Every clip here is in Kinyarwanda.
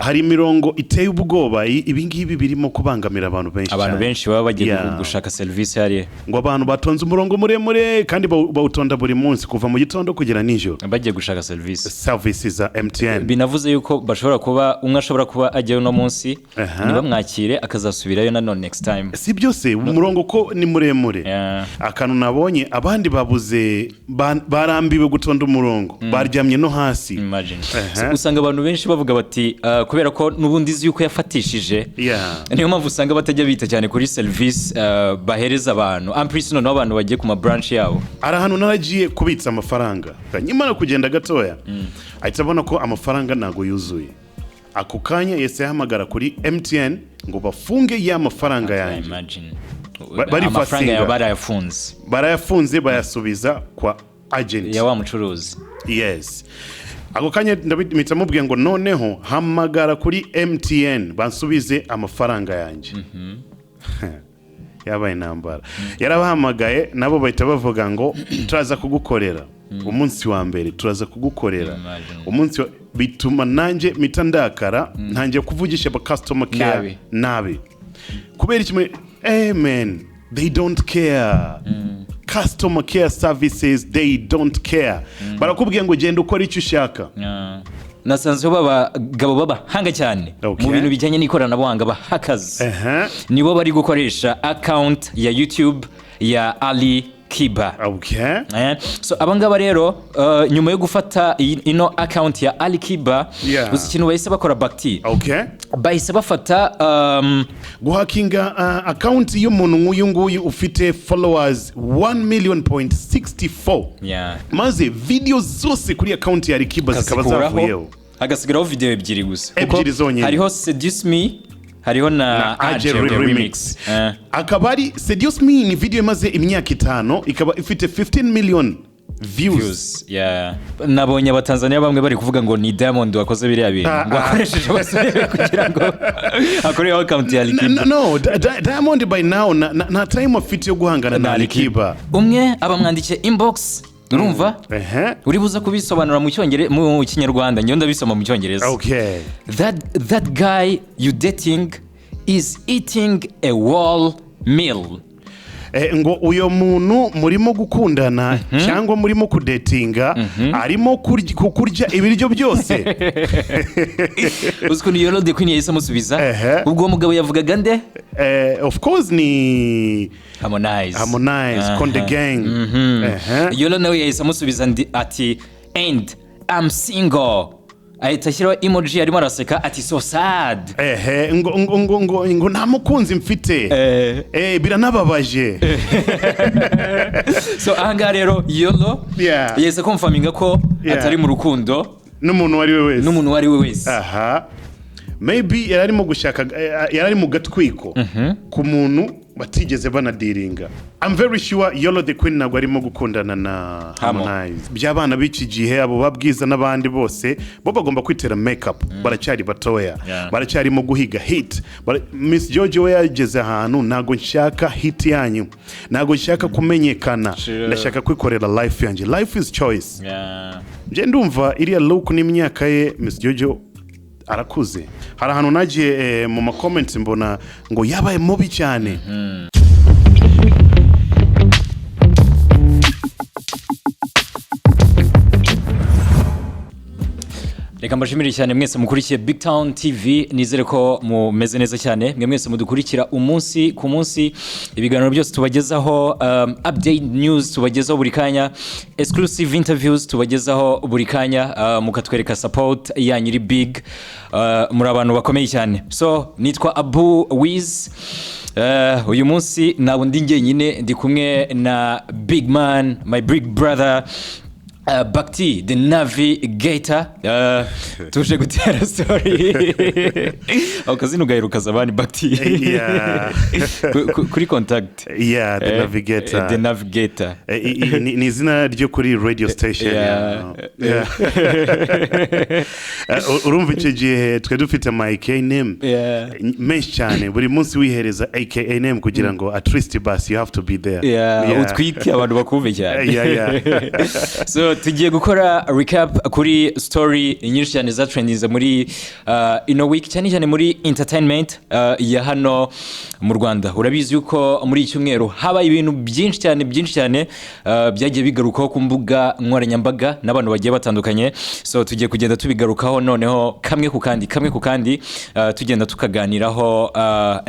hari imirongo iteye ubwoba ibi ngibi birimo kubangamira abantu benshi baba bagiye gushaka service hariye ngo abantu batonze umurongo muremure kandi bawutonda buri munsi kuva mu gitondo kugera nijoro bagiye gushaka service za MTN. Binavuze yuko bashobora kuba umwe ashobora kuba ajyayo no munsi niba mwakire akazasubirayo na none next time. Si byose umurongo ko ni muremure. Akantu nabonye abandi babuze barambiwe gutonda umurongo baryamye no hasi. Imagine. Usanga abantu benshi bavuga bati kubera ko nubundi izi yuko yafatishije niyo mpamvu usanga batajya bita cyane kuri service bahereza abantu amprisino n'abantu bagiye ku ma branch yabo. Ari ahantu naragiye kubitsa amafaranga nyimana kugenda gatoya ahita abona ko amafaranga nago yuzuye. Ako kanya yese yahamagara kuri MTN ngo bafunge ya mafaranga yanjye. Amafaranga ya barayafunze bayasubiza kwa agent ya wa mucuruzi. Yes. Ako kanya ndabita mubwiye ngo noneho hamagara kuri MTN bansubize amafaranga yanjye. Yabaye nambara. Yarabahamagaye nabo bahita bavuga ngo turaza kugukorera. Umunsi wa mbere turaza kugukorera. Umunsi bituma nanjye mitandakara ntangiye kuvugisha ba customer care nabi. Kubera ikimwe amen they don't care. Customer care services they don't care. Barakubwiye ngo genda ukora icyo ushaka. Nasanze gabo baba hanga cyane mu bintu bijyanye n'ikoranabuhanga bahakaze. Nibo bari gukoresha account ya YouTube ya ALIKIBA. So abangaba rero nyuma yo gufata ino account ya ALIKIBA uzi ikintu bahise bakora bakti. Bahise bafata guhakinga account y'umuntu nk'uyu nguyu ufite followers 1,000,064. Maze video zose kuri account ya ALIKIBA zikaba zavuyeho. Hagasigaraho video ebyiri gusa. Ebyiri zonyine. Hariho Seduce Me, hariho na AJ Remix. Akabari Seduce Me ni video imaze imyaka 5 ikaba ifite 15 million views. Nabonye abatanzania bamwe bari kuvuga ngo ni Diamond wakoze biriya bintu ngo akoresheje abasore kugira ngo akoreho account ya ALIKIBA. No, Diamond by now na time afite yo guhangana na ALIKIBA. Umwe abamwandikiye inbox urumva uri buza kubisobanura mu Kinyarwanda njye ndabisoma mu Cyongereza. That guy you dating is eating a wall meal. Ngo uyo muntu murimo gukundana cyangwa murimo kudatinga arimo kurya ibiryo byose. Uziko ni Yolo de Queen yahise amusubiza ubwo mugabo yavugaga nde? Of course ni Harmonize Konde Gang. Yolo nawe yahise amusubiza ati and I'm single. Ahita ashyiraho emoji arimo araseka ati so sad. Ngo nta mukunzi mfite. Biranababaje. So ahangaha rero Yolo yahise confirminga ko atari mu rukundo n'umuntu wari we wese. Maybe yararimo gushaka yarari mu gatwiko ku muntu batigeze banadiringa. I'm very sure Yolo the Queen nagwa arimo gukundana na Harmonize. Byabana biki gihe abo babwiza nabandi bose bo bagomba kwitera makeup baracyari batoya. Baracyari mu guhiga hit. Miss George we yageze ahantu nago nshaka hit yanyu. Nago nshaka kumenyekana. Ndashaka kwikorera life yanjye. Life is choice. Je ndumva iriya look n'imyaka ye Miss George arakuze. Hari ahantu nagiye mu ma comments mbona ngo yabaye mubi cyane. Reka mbashimire cyane mwese mukurikiye BigTown TV. Nizere ko mumeze neza cyane mwese mudukurikira umunsi ku munsi. Ibiganiro byose tubagezaho update news tubagezaho buri kanya, exclusive interviews tubagezaho buri kanya, mukatwereka support yanyu iri big. Muri abantu bakomeye cyane. So nitwa Abu Wiz. Uyu munsi nabundi njyenyine ndi kumwe na big man, my big brother Bakti the navigator. Tuje gutera story akazino gaheruka zabani Bakti kuri contact the navigator. The navigator ni izina ryo kuri radio station. Urumva icyo gihe twe dufite my AK name menshi cyane buri munsi wihereza AK name kugira ngo at least bus you have to be there. Utwike abantu bakumve cyane. So So tugiye gukora recap kuri story nyinshi cyane za trending muri ino week cyane muri entertainment ya hano mu Rwanda. Urabizi yuko muri iki cyumweru haba ibintu byinshi cyane byagiye bigarukaho ku mbuga nkoranyambaga n'abantu bagiye batandukanye. So tugiye kugenda tubigarukaho noneho kamwe ku kandi tugenda tukaganiraho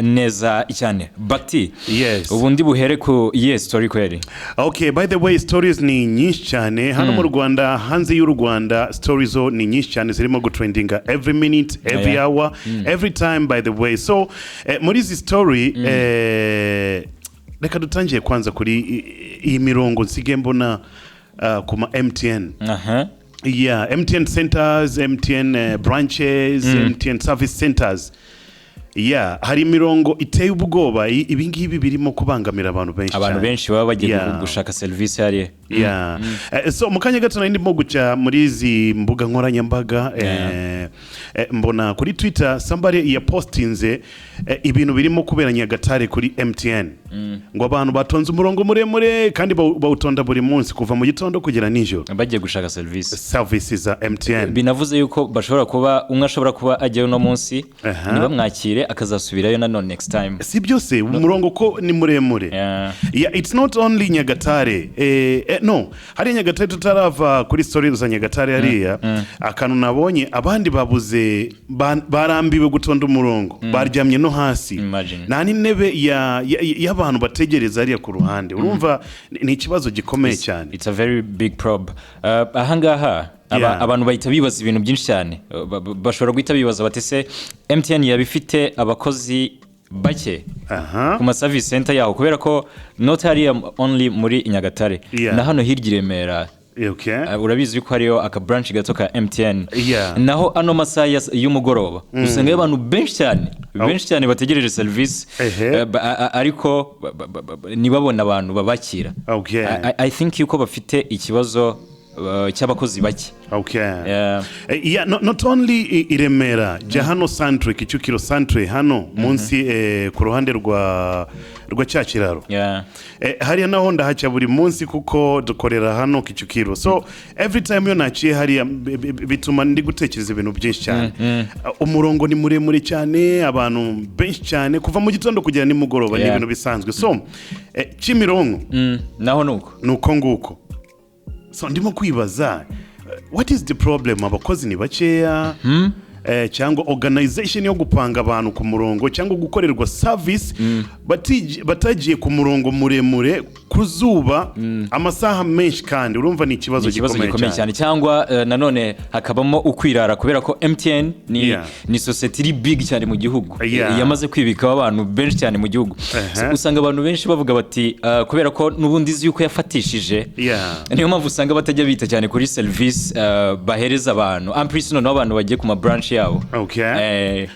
neza cyane. Bakti, yes, ubundi buhere ku story kweri. Okay, by the way, stories ni nyinshi cyane hano mu Rwanda, hanze y'u Rwanda stories ni nyinshi cyane zirimo gutrendinga every minute, every hour, every time, by the way. So muri izi story reka dutangiye kwanza kuri iyi mirongo nsige mbona kuma MTN. Yeah, MTN centers, MTN branches, MTN service centers. Yeah, hari mirongo iteye ubwoba ibi ngibi birimo kubangamira abantu benshi baba bagiye gushaka service hari. Yeah. So mukanya gato nari ndimo guca muri izi mbuga nkoranyambaga mbona kuri Twitter somebody yapostinze ibintu birimo kubera Nyagatare kuri MTN. Ngo abantu batonze umurongo muremure kandi bawutonda buri munsi kuva mu gitondo kugera nijoro bagiye gushaka services za MTN. Binavuze yuko bashobora kuba ashobora kuba ajyayo no munsi niba mwakire akazasubirayo na next time. Si byose umurongo ko ni muremure. Yeah, it's not only Nyagatare. No, hari Nyagatare tutarava kuri story za Nyagatare hariya akantu nabonye abandi babuze barambiwe gutonda umurongo baryamye no hasi. Nta n'intebe y'abantu bategereza hariya ku ruhande. Urumva ni ikibazo gikomeye cyane. It's a very big problem. Ahangaha abantu bahita bibaza ibintu byinshi cyane. Bashobora guhita bibaza batese MTN yabifite abakozi bake kuma service center yaho kubera ko not hariya only muri Nyagatare na hano hirya Remera. Okay. Urabizi yuko hariyo aka branch gato ka MTN. Naho ano masaha y'umugoroba usanga abantu benshi cyane bategereje service ariko nibabona abantu babakira. I think yuko bafite ikibazo cy'abakozi bake. Yeah, not only Remera, hano centre Kicukiro centre hano munsi ku ruhande rwa Cyakiraro. Hariya naho ndahaca buri munsi kuko dukorera hano Kicukiro. So every time yo naciye hariya bituma ndi gutekereza ibintu byinshi cyane. Umurongo ni muremure cyane, abantu benshi cyane kuva mu gitondo kugera nimugoroba ni ibintu bisanzwe. So Kimironko naho nuko nguko. So ndimo kwibaza what is the problem? Abakozi ni bakeya cyangwa organization yo gupanga abantu ku murongo cyangwa gukorerwa service batagiye ku murongo muremure kuzuba amasaha menshi kandi urumva ni ikibazo gikomeye cyane cyangwa nanone hakabamo ukwirara kubera ko MTN ni society iri big cyane mu gihugu yamaze kwibika abantu benshi cyane mu gihugu. Usanga abantu benshi bavuga bati kubera ko nubundi izi yuko yafatishije niyo mpamvu usanga batajya bita cyane kuri service bahereza abantu amprisino n'abantu bagiye ku ma branch yabo.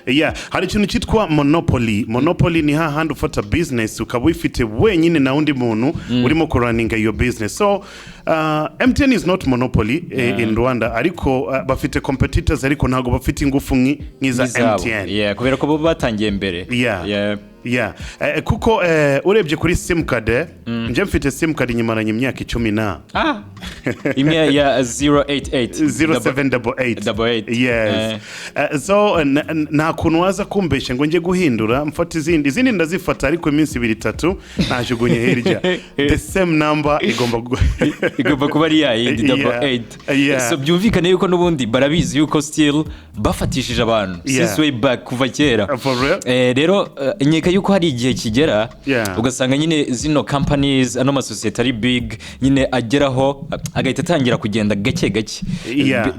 Yeah, hari ikintu cyitwa monopoly ni hahandi ufata business ukaba wifite wenyine na undi muntu urimo kurunninga your business. So MTN is not monopoly in Rwanda ariko bafite competitors ariko ntago bafite ingufu nk'iza MTN. Kubera ko bo batangiye mbere. Kuko urebye kuri sim card nje mfite sim card nyimaranye imyaka 10 na imwe ya 0788. Yes. So na kuntu waza kumbeshe ngo nje guhindura mfata izindi ndazifata ariko iminsi 2-3 najugunye hirya the same number igomba kuba ari ya 88. So byumvikane yuko nubundi barabizi yuko still bafatishije abantu since way back kuva kera. Rero nyeka yuko hari igihe kigera ugasanga nyine zino companies ano masosiyete ari big nyine ageraho agahita atangira kugenda gake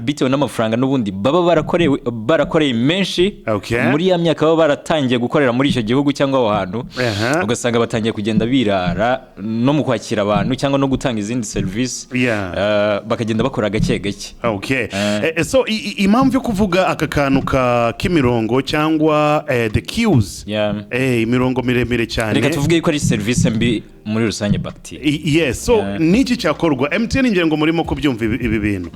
bitewe n'amafaranga n'ubundi baba barakoreye menshi muri ya myaka baba baratangiye gukorera muri icyo gihugu cyangwa aho hantu. Ugasanga batangiye kugenda birara no mu kwakira abantu cyangwa no gutanga izindi service bakagenda bakora gake. So impamvu yo kuvuga aka kantu ka Kimirongo cyangwa the queues imirongo miremire cyane. Reka tuvuge ko ari service mbi muri rusange bakti. Yes, so niki cyakorwa MTN ngira ngo murimo kubyumva ibi bintu.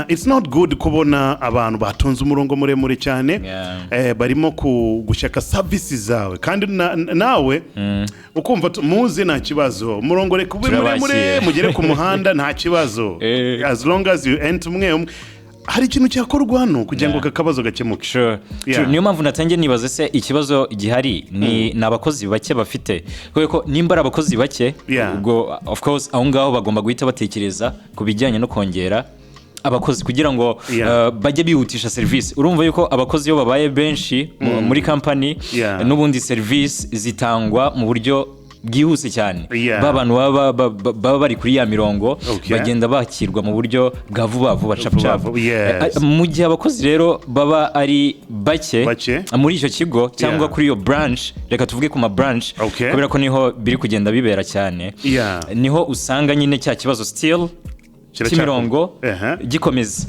It's not good kubona abantu batonze umurongo muremure cyane barimo gushaka services zawe kandi nawe ukumva muze nta kibazo umurongo reka ube muremure mugere ku muhanda nta kibazo as long as you enter umwe hari ikintu cyakorwa hano kugira ngo kakabazo gakemuke. Niyo mpamvu natangiye nibaza se ikibazo gihari ni nabakozi bake bafite kuko nimba ari abakozi bake ubwo of course aho ngaho bagomba guhita batekereza ku bijyanye no kongera abakozi kugira ngo bajye bihutisha service. Urumva yuko abakozi yo babaye benshi muri company n'ubundi service zitangwa mu buryo bwihuse cyane. Babantu baba bari kuri ya mirongo bagenda bakirwa mu buryo bwa vuba capcap. Mu gihe abakozi rero baba ari bake muri icyo kigo cyangwa kuri iyo branch, reka tuvuge ku ma branch kubera ko niho biri kugenda bibera cyane, niho usanga nyine cya kibazo still cy'imirongo gikomeza.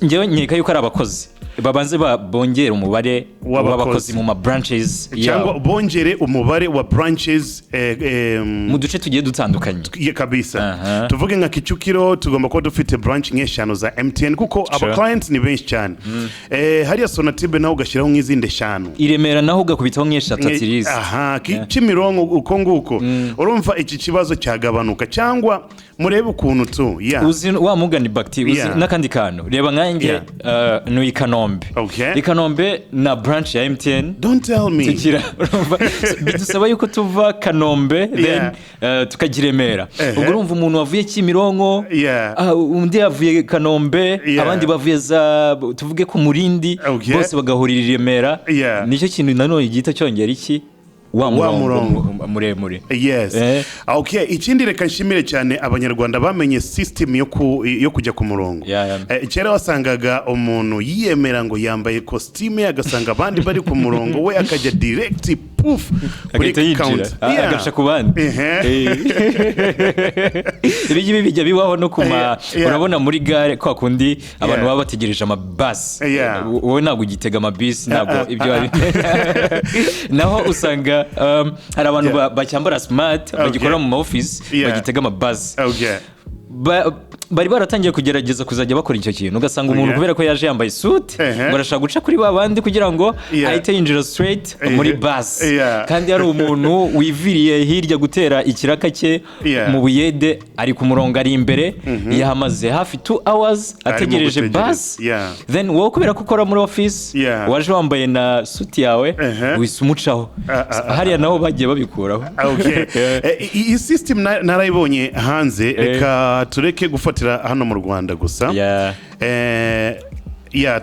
Ngewe nkeka yuko ari abakozi babanze bongera umubare w'abakozi mu ma branches cyangwa bongere umubare wa branches mu duce tugiye dutandukanye kabisa. Tuvuge nka Kicukiro tugomba kuba dufite branch nk'eshanu za MTN kuko aba clients ni benshi cyane. Hariya Sonatube naho ugashyiraho nk'izindi eshanu, Iremera naho ugakubitaho nk'eshatu atirize. Kimironko uko nguko. Urumva iki kibazo cyagabanuka cyangwa murebe ukuntu tu uzi wa mugani bakti uzi nakandi kantu reba nkanjye no Ikanombe na branch ya MTN. Don't tell me. Bidusaba yuko tuva Kanombe then tukagiremera. Ubwo urumva umuntu wavuye Kimironko undi yavuye Kanombe abandi bavuye za tuvuge ku Murindi bose bagahurira Iremera. Nicyo kintu nanone gihita cyongera iki wa murongo muremure. Ikindi reka nshimire cyane abanyarwanda bamenye system yo kujya ku murongo. Kera wasangaga umuntu yiyemera ngo yambaye costume agasanga abandi bari ku murongo we akajya direct poof kuri count agaca ku bandi. Ibi bijya bibaho no kuma urabona muri gare kwa kundi abantu baba bategereje amabus, wowe ntabwo ugitega amabisi ntabwo ibyo ari naho usanga hari abantu bacyambara smart bagikora mu office bagitega amabus. Bari baratangiye kugerageza kuzajya bakora icyo kintu ugasanga umuntu kubera ko yaje yambaye suit barashaka guca kuri babandi kugira ngo ahite yinjira straight muri bus, kandi ari umuntu wiviriye hirya gutera ikiraka cye mu Buyede ari ku murongo ari imbere yahamaze hafi 2 hours ategereje bus. Then wowe kubera ko ukora muri office waje wambaye na suit yawe wise umucaho hariya naho bagiye babikuraho. Iyi system narayibonye hanze, reka tureke gufatira hano mu Rwanda gusa.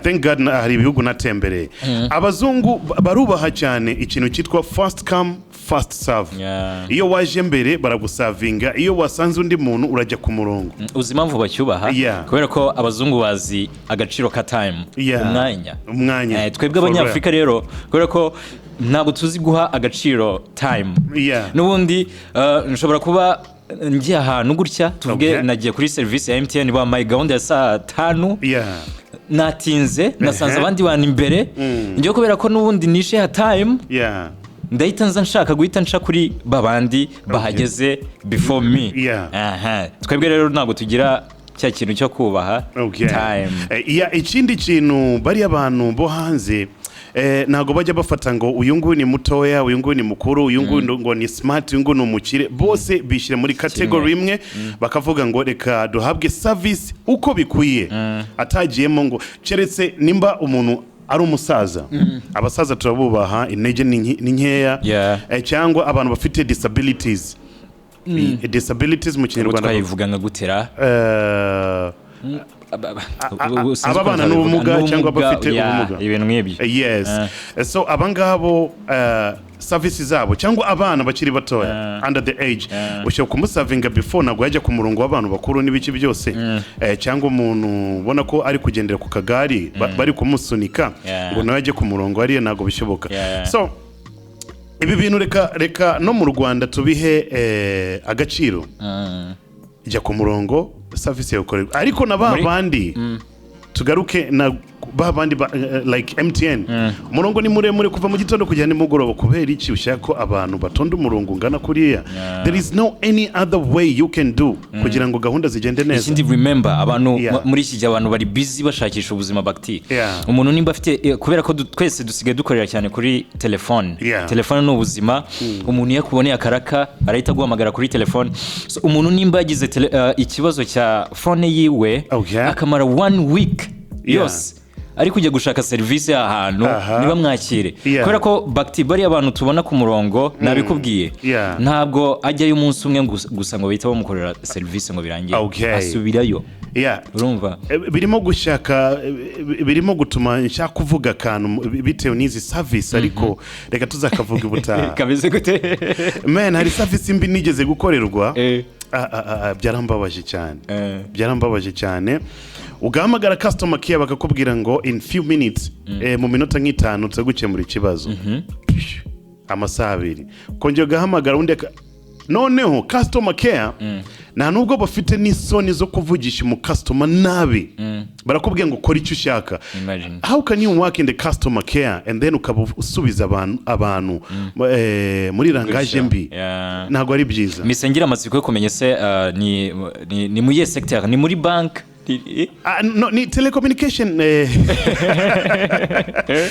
Thank God hari ibihugu natembereye. Abazungu barubaha cyane ikintu cyitwa fast come fast serve. Iyo waje mbere baragusavinga, iyo wasanze undi muntu urajya ku murongo. Uzi impamvu bacyubaha kubera ko abazungu bazi agaciro ka time, umwanya. Twebwe abanyafrika rero kubera ko ntabwo tuzi guha agaciro time. N'ubundi nshobora kuba ngiye ahantu gutya tuvuge nagiye kuri service ya MTN bampaye gahunda ya saa 5 natinze nasanze abandi bantu imbere ngiye kubera ko n'ubundi nishe ya time ndahita nza nshaka guhita nca kuri babandi bahageze before me. Twebwe rero ntabwo tugira cya kintu cyo kubaha time. Ikindi kintu bari abantu bo hanze ntago bajya bafata ngo uyu nguyu ni mutoya, uyu nguyu ni mukuru, uyu nguyu ngo ni smart, uyu nguyu ni umukire. Bose bishyira muri category imwe bakavuga ngo reka duhabwe service uko bikwiye, atagiyemo ngo keretse nimba umuntu ari umusaza. Abasaza turabubaha, intege ni nkeya, cyangwa abantu bafite disabilities. Disabilities mu Kinyarwanda twayivuga nka gutera ababana n'ubumuga cyangwa bafite ubumuga, ibintu nk'ibyo. So abangabo service zabo cyangwa abana bakiri batoya under the age ushobora kumusavinga before nagwo yajya ku murongo w'abantu bakuru n'ibiki byose, cyangwa umuntu ubona ko ari kugendera ku kagari bari kumusunika ngo nawe ajye ku murongo hariya ntabwo bishoboka. So ibi bintu reka no mu Rwanda tubihe agaciro. Jya ku murongo service yawe, ariko na babandi tugaruke babandi like MTN umurongo ni muremure kuva mu gitondo kujya nimugoroba kubera iki ushaka ko abantu batonda umurongo ungana kuriya there is no any other way you can do kugira ngo gahunda zigende neza. Ikindi remember abantu muri iki gihe abantu bari busy bashakisha ubuzima bakti umuntu nimba afite kubera ko twese dusigaye dukorera cyane kuri telefone ni ubuzima umuntu yakuboneye akaraka arahita guhamagara kuri telefone. So umuntu nimba yagize ikibazo cya phone yiwe akamara 1 week yose ari kujya gushaka service ahantu niba mwakire kubera ko bari abantu tubona ku murongo nabikubwiye ntabwo ajya y'umunsi umwe gusa ngo bahita bamukorera service ngo birangiye asubirayo. Urumva birimo gutuma nshaka kuvuga kantu bitewe n'izi service ariko reka tuzakavuga ubutaha kameze gute man hari service mbi nigeze gukorerwa byarambabaje cyane ugahamagara customer care bakakubwira ngo in few minutes mu minota nk'itanu tuzagukemura ikibazo amasaha 2 kongera ugahamagara undi noneho customer care nta nubwo bafite n'isoni zo kuvugisha mu customer nabi barakubwira ngo kora icyo ushaka. How can you work in the customer care and then ukabusubiza abantu muri rangaje mbi ntabwo ari byiza. Misengira amatsiko yo kumenya se ni mu ye sector ni muri bank no, ni telecommunication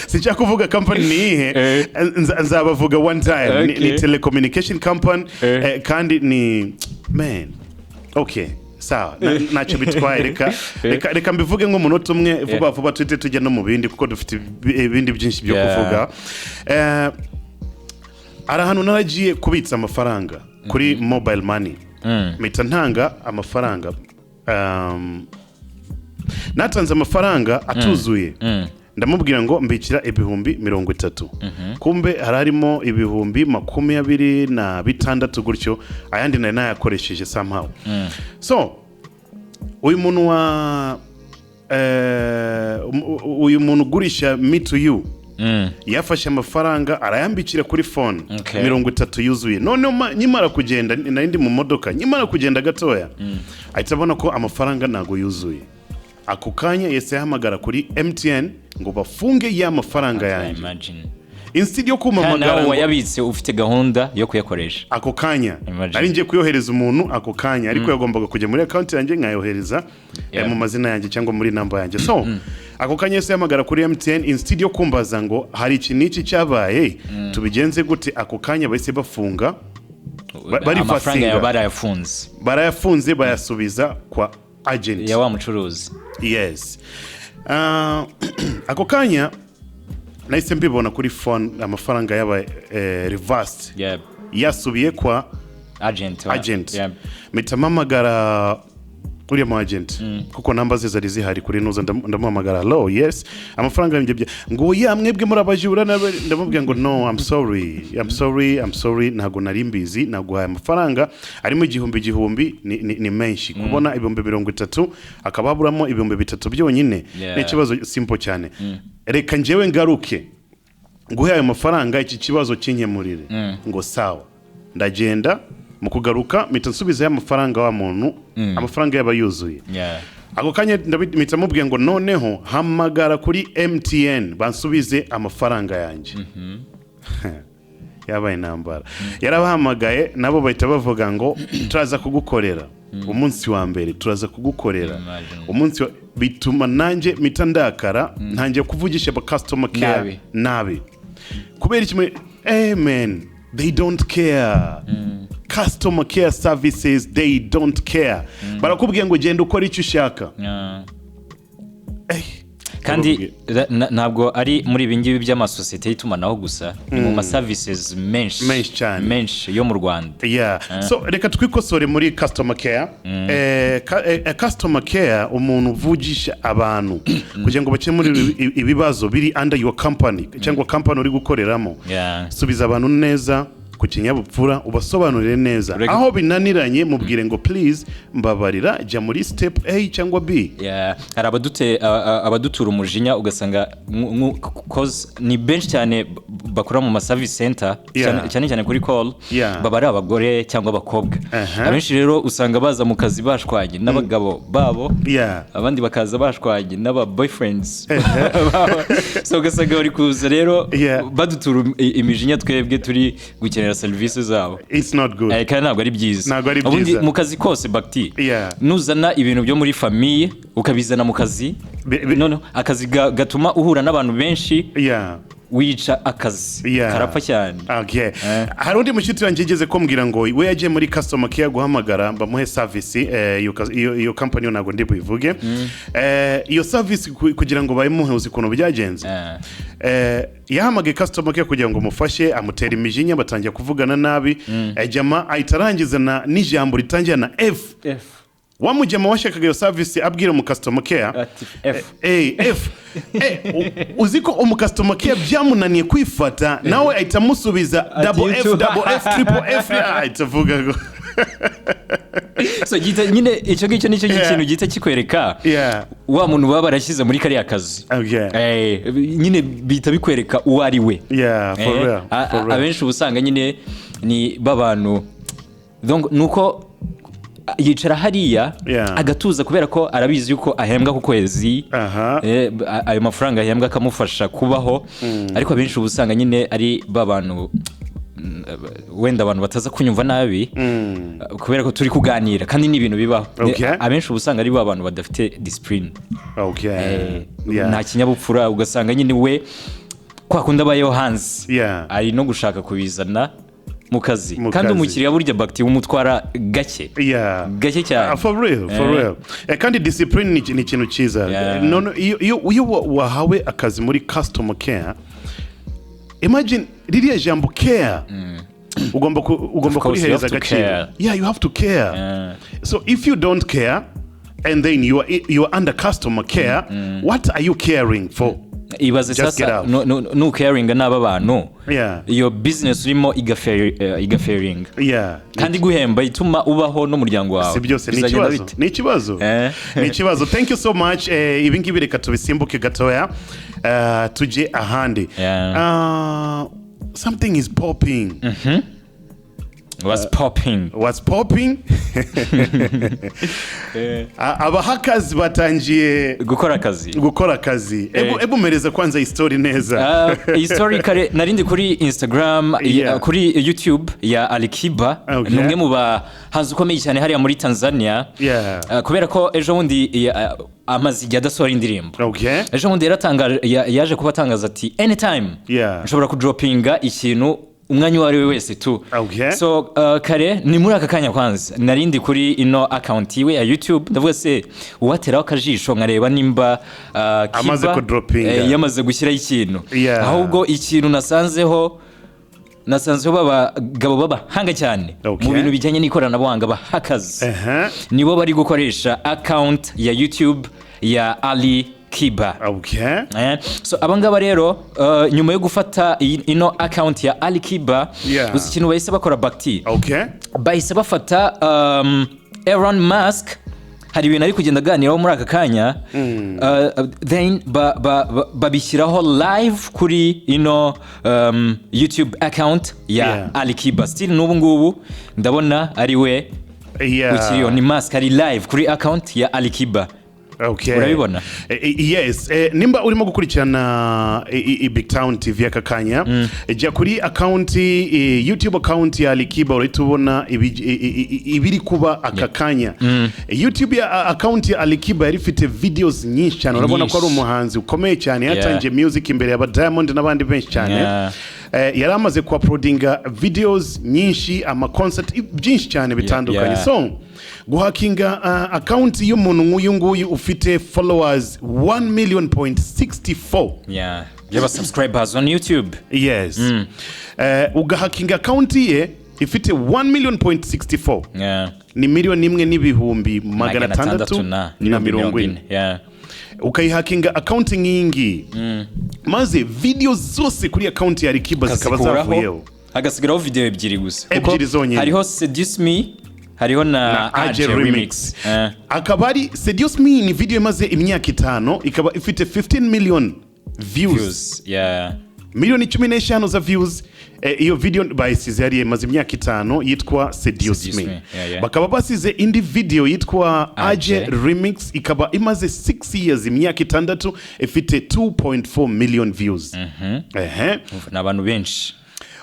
sicha kuvuga company nihe nzabavuga one time ni telecommunication company kandi ni man okay sawa nacho bitwaye reka mbivuge ngo munota umwe vuba twite tujya no mu bindi kuko dufite ibindi byinshi byo kuvuga. Arahantu naragiye kubitsa amafaranga kuri mobile money mita ntanga amafaranga natanze amafaranga atuzuye ndamubwira ngo mbikira 30,000 kumbe hararimo 26,000 gutyo ayandi nari nayakoresheje somehow. So uyu muntu ugurisha me to you yafashe amafaranga arayambikira kuri phone 30 yuzuye none nyimara kugenda narindi mu modoka nyimara kugenda gatoya ahita abona ko amafaranga nago yuzuye. Ako kanya yese yahamagara kuri MTN ngo bafunge ya mafaranga yanjye. Instead yo kumamagara nawe wayabitse ufite gahunda yo kuyakoresha ako kanya ari ngiye kuyohereza umuntu ako kanya ariko yagombaga kujya muri account yanjye nkayohereza mu mazina yanjye cyangwa muri number yanjye. So ako kanya yese yahamagara kuri MTN instead yo kumbaza ngo hari iki niki cyabaye tubigenze gute ako kanya bahise bafunga amafaranga barayafunze bayasubiza kwa agent ya wa mucuruzi. Yes. Ako kanya nahise mbibona kuri phone amafaranga yaba reversed yasubiye kwa agent. Mitamamagara uri mu agent kuko namba ze zari zihari kuri nuza ndamuhamagara hello yes amafaranga yanjye ngo mwebwe murabajura ndamubwira ngo no I'm sorry ntago nari mbizi naguhaye amafaranga arimo igihumbi ni menshi kubona 30,000 akababuramo 3,000 byonyine ni ikibazo simple cyane reka njewe ngaruke nguhe ayo mafaranga iki kibazo kinkemurire ngo sawa ndagenda mu kugaruka mitansubiza amafaranga wa muntu amafaranga yaba yuzuye. Ako kanya ndabita mubwiye ngo noneho hamagara kuri MTN bansubize amafaranga yanjye. Yabaye nambara yarabahamagaye nabo bahita bavuga ngo turaza kugukorera umunsi wa mbere turaza kugukorera umunsi bituma nanjye mitandakara ntangiye kuvugisha ba customer care nabi kubera iki man they don't care. Customer care services they don't care. Barakubwiye ngo genda ukora icyo ushaka. Kandi ntabwo ari muri ibingibi by'amasosiyete y'itumanaho gusa ni mu services menshi yo mu Rwanda. So reka twikosore muri customer care. Customer care umuntu uvugisha abantu kugira ngo bakemure ibibazo biri under your company cyangwa company uri gukoreramo. Subiza abantu neza ku kinyabupfura ubasobanurire neza aho binaniranye mubwire ngo please mbabarira jya muri step A cyangwa B. Hari abadutura umujinya ugasanga cause ni benshi cyane bakora mu service center cyane kuri call baba ari abagore cyangwa abakobwa. Abenshi rero usanga baza mu kazi bashwanye n'abagabo babo abandi bakaza bashwanye n'aba boyfriends so ugasanga bari kuza rero badutura imijinya twebwe turi gukenera service zabo. It's not good. Kandi ntabwo ari byiza. Ubundi mu kazi kose bakti nuzana ibintu byo muri famille ukabizana mu kazi none akazi gatuma uhura n'abantu benshi wica akazi karapfa cyane. Hari undi mushyitsi wanjye yigeze kumbwira ngo we yagiye muri customer care guhamagara bamuhe service iyo company ntabwo ndi buyivuge iyo service kugira ngo bayimuhe uzi ukuntu byagenze. Yahamagaye customer care kugira ngo mufashe amutera imijinya batangiye kuvugana nabi jama ahitarangiza n'ijambo ritangira na F. Wamujama washakaga iyo service abwira mu customer care F uziko umu customer care byamunaniye kwifata nawe ahita musubiza double F triple F ahitavuga ngo so gita nyine icyo ngicyo nicyo kintu gita kikwereka wa muntu baba barashyize muri kariya kazi nyine bita bikwereka uwo ari we. For real. Abenshi ubusanga nyine ni babantu donc nuko yicara hariya agatuza kubera ko arabizi yuko ahembwa ku kwezi ayo mafaranga ahembwa akamufasha kubaho ariko abenshi ubusanga nyine ari babantu wenda abantu bataza kunyumva nabi kubera ko turi kuganira kandi ni ibintu bibaho. Abenshi ubusanga ari babantu badafite discipline nta kinyabupfura ugasanga nyine we kwa kundi abayeho hanze ari no gushaka kubizana mu kazi kandi umukiriya burya bakti umutwara gake cyane. For real. Kandi discipline ni ikintu cyiza. Iyo wahawe akazi muri customer care imagine ririya jambo care ugomba kurihereza agaciro. You have to care. So if you don't care and then you are under customer care what are you caring for? Ibaze sasa no caring n'aba bantu iyo business urimo igafairing kandi guhemba ituma ubaho no muryango wawe. Si byose ni ikibazo. Thank you so much. Ibi ngibi reka tubisimbuke gatoya tuje ahandi. Something is popping. What's popping? Abahakazi batangiye gukora akazi. Ebu mereza kwanza history neza. History kare narindi kuri Instagram kuri YouTube ya ALIKIBA numwe mu bahanzi ukomeye cyane hariya muri Tanzania kubera ko ejo bundi amazi yadasohora indirimbo. Ejo bundi yaje kubatangaza ati anytime nshobora kudropinga ikintu umwanya wari we wese tu. So kare ni muri aka kanya kwanza narindi kuri ino account iwe ya YouTube ndavuga se uwateraho akajisho nkareba nimba amaze ko dropping yamaze gushyira ikintu ahubwo ikintu nasanzeho babagabo babahanga cyane mu bintu bijyanye n'ikoranabuhanga bahakaze nibo bari gukoresha account ya YouTube ya ALIKIBA. So abangaba rero nyuma yo gufata ino account ya ALIKIBA uzi ikintu bahise bakora bakti bahise bafata Elon Musk hari ibintu ari kugenda aganiraho muri aka kanya then babishyiraho live kuri ino YouTube account ya ALIKIBA. Still n'ubu ngubu ndabona ari we ukiriyo ni Musk ari live kuri account ya ALIKIBA. Urabibona? Yes. Nimba urimo gukurikirana BigTown TV aka kanya jya kuri account YouTube account ya ALIKIBA uritubona ibiri kuba aka kanya. YouTube ya account ya ALIKIBA yari ifite videos nyinshi cyane urabona ko ari umuhanzi ukomeye cyane yatangiye music imbere ya Diamond n'abandi benshi cyane. Yaramaze ku uploadinga videos nyinshi ama concert byinshi cyane bitandukanye. So guhakinga account y'umuntu nk'uyu nguyu ufite followers 1,000,064 yaba subscribers on YouTube. Ugahakinga account ye ifite 1,000,064 ni miliyoni imwe n'ibihumbi 640. Ukayihakinga account nk'ingi maze video zose kuri account ya ALIKIBA zikaba zavuyeho hagasigaraho video ebyiri gusa ebyiri zonyine hariho Seduce Me hariho na AJ Remix akaba ari Seduce Me ni video imaze imyaka 5 ikaba ifite 15 million views miliyoni 15 za views iyo video bayisize yari imaze imyaka 5 yitwa Seduce Me bakaba basize indi video yitwa AJ Remix ikaba imaze 6 years imyaka 6 ifite 2.4 million views n'abantu benshi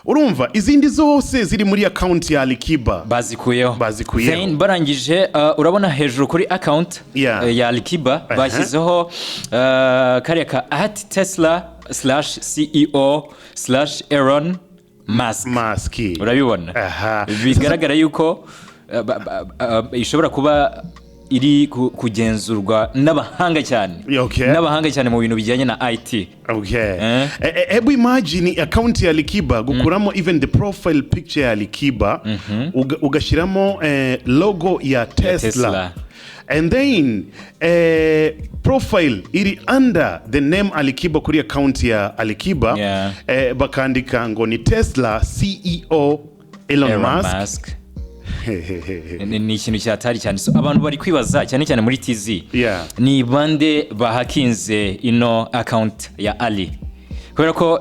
urumva izindi zose ziri muri account ya Alikiba bazikuyeho then barangije urabona hejuru kuri account ya Alikiba bashyizeho kariya ka @Tesla/CEO/Elon Musk urabibona bigaragara yuko ishobora kuba iri kugenzurwa n'abahanga cyane mu bintu bijyanye na IT ebu imagine account ya Alikiba gukuramo even the profile picture ya Alikiba ugashyiramo logo ya Tesla and then profile iri under the name Alikiba kuri account ya Alikiba bakandika ngo ni Tesla CEO Elon Musk ni ikintu cyatari cyane so abantu bari kwibaza cyane muri TZ ni bande bahakinze ino account ya Ali kubera ko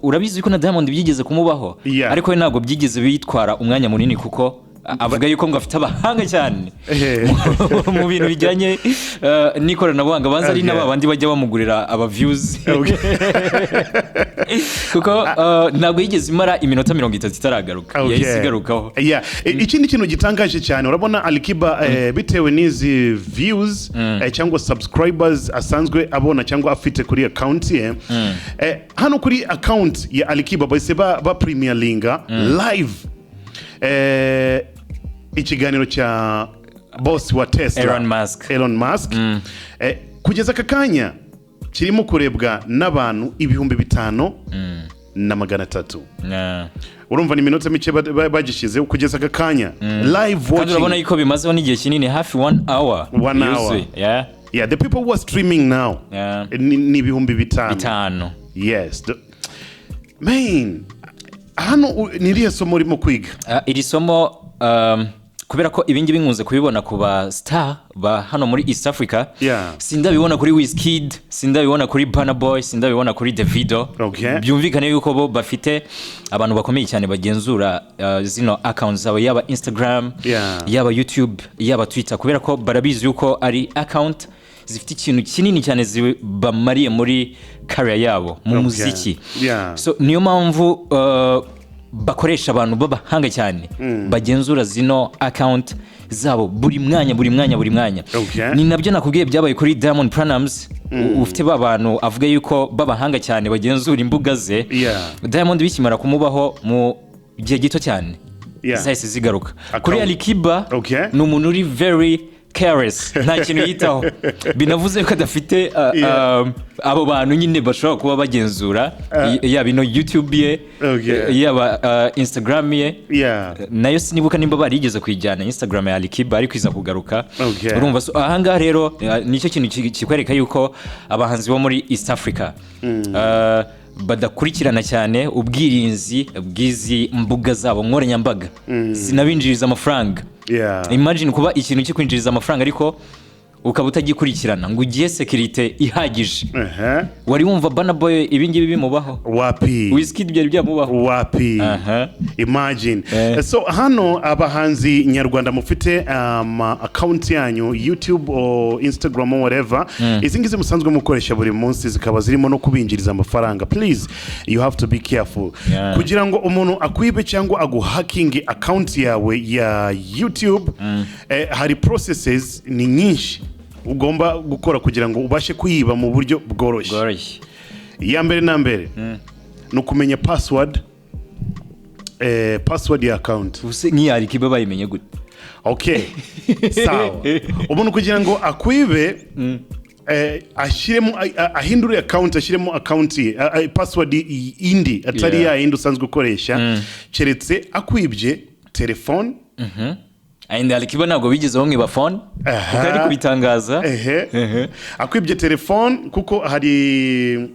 urabizi ko na Diamond byigeze kumubaho ariko we ntabwo byigeze bitwara umwanya munini kuko avuga yuko ngo afite abahanga cyane mu bintu bijyanye n'ikoranabuhanga banza ari n'abandi bajya bamugurira aba views kuko ntabwo yigeze imara iminota 30 itaragaruka yayisigarukaho ikindi kintu gitangaje cyane urabona Alikiba bitewe n'izi views cyangwa subscribers asanzwe abona cyangwa afite kuri account ye hano kuri account ya Alikiba bahise ba Premier Linga live ikiganiro cya boss wa Tesla Elon Musk kugeza kakanya kirimo kurebwa n'abantu 5,500 urumva ni minota mike bagishize kugeza kakanya live watching kandi urabona yuko bimazeho n'igihe kinini hafi 1 hour the people who are streaming now ni 5,000 yes man hano niriye somo urimo kwiga iri somo kubera ko ibingibi nkunze kubibona ku ba star ba hano muri East Africa sindabibona kuri Wizkid sindabibona kuri Burna Boy sindabibona kuri Davido byumvikane yuko bo bafite abantu bakomeye cyane bagenzura zino accounts zabo yaba Instagram yaba YouTube yaba Twitter kubera ko barabizi yuko ari account zifite ikintu kinini cyane bamariye muri career yabo mu muziki so niyo mpamvu bakoresha abantu babahanga cyane bagenzura zino account zabo buri mwanya ni nabyo nakubwiye byabaye kuri Diamond Platnumz ufite babantu avuga yuko babahanga cyane bagenzura imbuga ze Diamond bikimara kumubaho mu gihe gito cyane zahise zigaruka kuri Alikiba ni umuntu uri very careless nta kintu yitaho binavuze ko adafite abo bantu nyine bashobora kuba bagenzura yaba ino YouTube ye yaba Instagram ye nayo sinibuka nimba barigeze kwijyana Instagram ya Alikiba ariko iza kugaruka urumva so ahanga rero nicyo kintu kikwereka yuko abahanzi bo muri East Africa badakurikirana cyane ubwirinzi bw'izi mbuga zabo nkoranyambaga zinabinjiriza amafaranga imagine kuba ikintu kikwinjiriza amafaranga ariko ukaba utagikurikirana ngo ugiye security ihagije wari wumva Burna Boy ibingibi bimubaho wapi Wizkid byari byamubaho wapi imagine so hano abahanzi nyarwanda mufite account yanyu YouTube or Instagram or whatever izi ngizi musanzwe mukoresha buri munsi zikaba zirimo no kubinjiriza amafaranga please you have to be careful kugira ngo umuntu akwibe cyangwa aguhacking account yawe ya YouTube hari processes ni nyinshi ugomba gukora kugira ngo ubashe kuyiba mu buryo bworoshye ya mbere na mbere no kumenya password ya account use ni Alikiba bayimenye gute okay sawa umuntu kugira ngo akwibe ashiremo ahindure account ashiremo account password indi atari ya indi usanzwe ukoresha keretse akwibye telefone Ainde Alikiba ntabwo bigeze bamwe ba phone ukari kubitangaza akwibye telefone kuko hari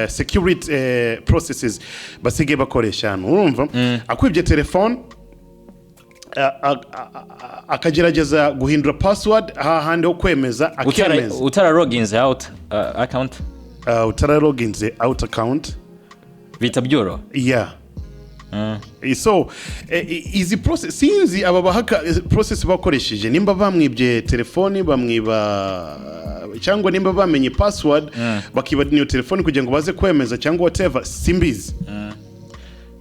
security processes basigaye bakoresha hano urumva akwibye telefone akagerageza guhindura password hahandi ho kwemeza akemeza utara logins out account utara logins out account bita byoro so izi process sinzi aba bahaka process bakoresheje nimba bamwibye telefone bamwiba cyangwa nimba bamenye password bakiba niyo telefone kugira ngo baze kwemeza cyangwa whatever simbizi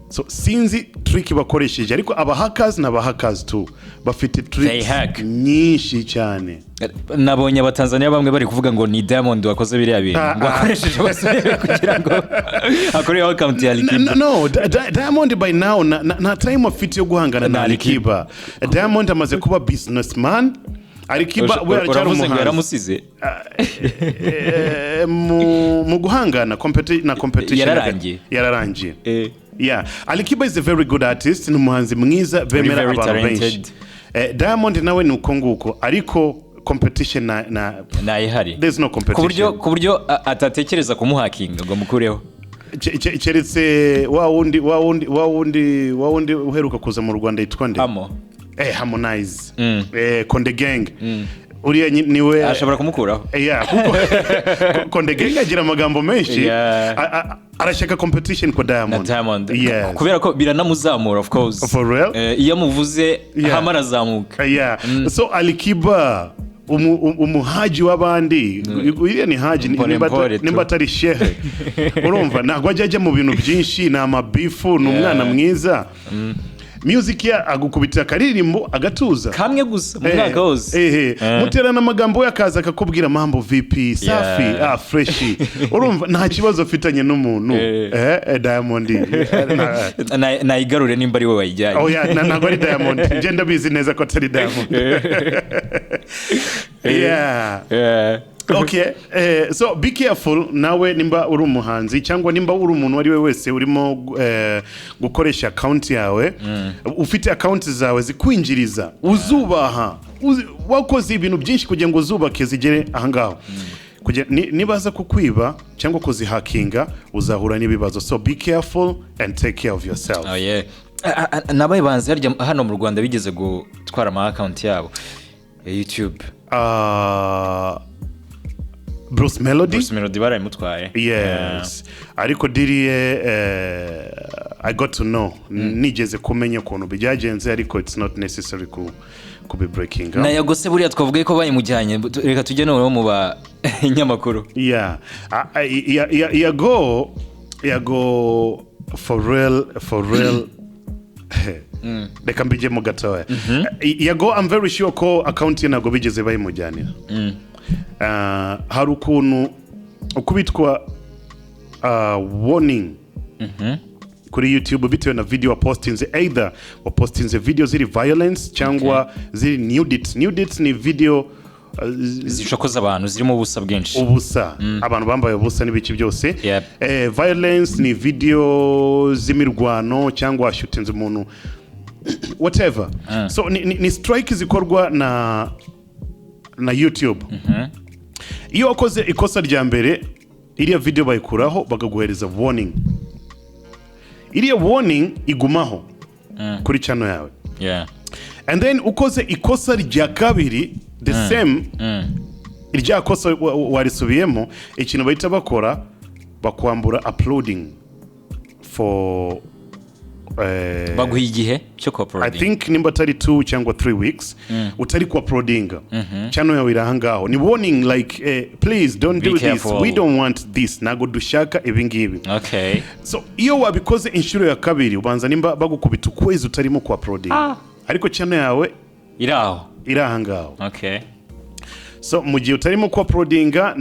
so sinzi trick bakoresheje ariko aba hackers na hackers too bafite tricks nyinshi cyane nabonye abatanzania bamwe bari kuvuga ngo ni Diamond wakoze biriya bintu ngo akoresheje basore kugira ngo akore account ya Alikiba no Diamond by now na time afite yo guhangana na Alikiba Diamond amaze kuba businessman Alikiba we aracyari umuhanzi yaramusize mu guhangana competition yararangiye Alikiba is a very good artist n'umuhanzi mwiza bemera abantu benshi Diamond nawe ni uko nguko ariko competition na ihari there's no competition ku buryo atatekereza kumuhakinga ngo mukureho keretse wa wundi uheruka kuza mu Rwanda yitwa nde Harmonize Konde Gang uriya niwe ashobora kumukuraho kuko Konde Gang agira amagambo menshi arashaka competition kwa Diamond kubera ko biranamuzamura of course for real iyo muvuze hamara zamuka so Alikiba umuhaji w'abandi iriya ni haji nimba atari shehe urumva ntabwo ajya mu bintu byinshi ni amabifu ni umwana mwiza music ya agukubita karirimbo agatuza kamwe gusa mu mwaka wose muterana amagambo yakaza akakubwira mambo VP safi freshi urumva nta kibazo afitanye n'umuntu Diamond nayigarure nimba ari we wayijyanye ntabwo ari Diamond ngenda bizi neza ko atari Diamond Okay, so be careful nawe nimba uri umuhanzi cyangwa nimba uri umuntu wari we wese urimo gukoresha account yawe ufite account zawe zikwinjiriza uzubaha wakoze ibintu byinshi kugira ngo uzubake zigere ahangaho nibaza kukwiba cyangwa kuzihakinga uzahura n'ibibazo so be careful and take care of yourself. Nabaye banze harya hano mu Rwanda bigeze gutwara ama account yabo ya YouTube Bruce Melody barayimutwaye ariko diriye I got to know nigeze kumenya ukuntu byagenze ariko it's not necessary ku be breaking up na yagose buriya twavuga ko bayimujyanye reka tujye no mu ba nyamakuru yago for real reka mbije mu gatoya yago I'm very sure ko account ye nago bigeze bayimujyanira hari ukuntu ukubitwa warning kuri YouTube bitewe na video wapostinze either wapostinze video ziri violence cyangwa ziri nudity ni video zishokoza abantu zirimo ubusa bwinshi abantu bambaye ubusa n'ibiki byose violence ni video z'imirwano cyangwa shootinze umuntu whatever so ni strike zikorwa na YouTube iyo wakoze ikosa rya mbere iriya video bayikuraho bakaguhereza warning iriya warning igumaho kuri channel yawe and then ukoze ikosa rya kabiri the same irya kosa warisubiyemo ikintu bahita bakora bakwambura uploading for baguha igihe cyo uploading I think nimba tari 2 cyangwa 3 weeks utari ku uploading channel yawe irahangaho ni warning like please don't do this we don't want this nago dushaka ibingibi so iyo wabikoze inshuro ya kabiri ubanza nimba bagukubita ukwezi utarimo ku uploading ariko channel yawe irahangaho so mu gihe utarimo ku uploadinga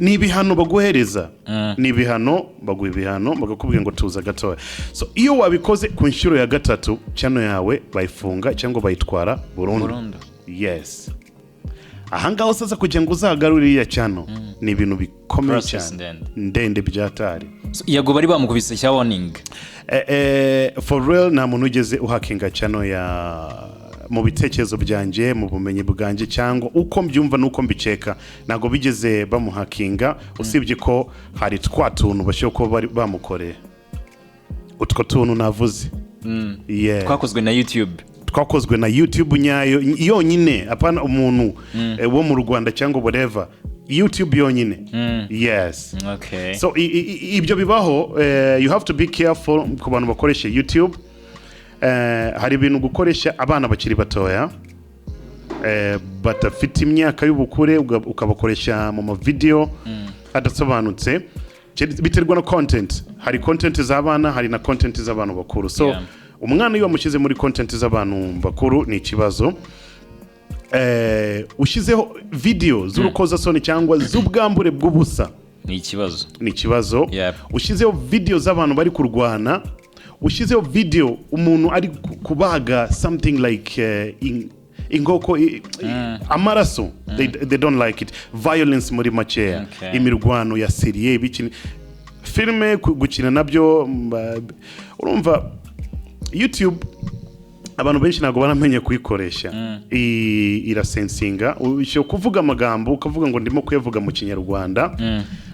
ni ibihano baguhereza ni ibihano baguha ibihano bagakubwira ngo tuza gatoya so iyo wabikoze ku nshuro ya gatatu channel yawe bayifunga cyangwa bayitwara burundu ahangaho sasa kugira ngo uzagarure iya channel ni ibintu bikomeye cyane ndende byatari yago bari bamukubise cya warning for real nta muntu ugeze uhakinga channel ya mu bitekerezo byanje mu bumenyi bwanje cyangwa uko mbyumva nuko mbiceka nago bigeze bamuhakinga usibye ko hari twatuntu bashyo ko bari bamukoreye utwo tuntu navuze twakozwe na YouTube twakozwe na YouTube nyayo yonyine apana umuntu wo mu Rwanda cyangwa whatever YouTube yonyine yes okay so ibyo bibaho you have to be careful ku bantu bakoresha YouTube hari ibintu gukoresha abana bakiri batoya batafite imyaka y'ubukure ukabakoresha mu video adasobanutse biterwa na content hari content z'abana hari na content z'abantu bakuru so umwana iyo wamushyize muri content z'abantu bakuru ni ikibazo ushyizeho video z'urukozasoni cyangwa z'ubwambure bw'ubusa ni ikibazo ushyizeho video z'abantu bari kurwana ushyizeho video umuntu ari kubaga something like ingoko amaraso they don't like it violence muri makeya imirwano ya serie bikini filme gukina nabyo urumva YouTube abantu benshi nago baramenye kuyikoresha irasensinga usho kuvuga amagambo ukavuga ngo ndimo kuyavuga mu Kinyarwanda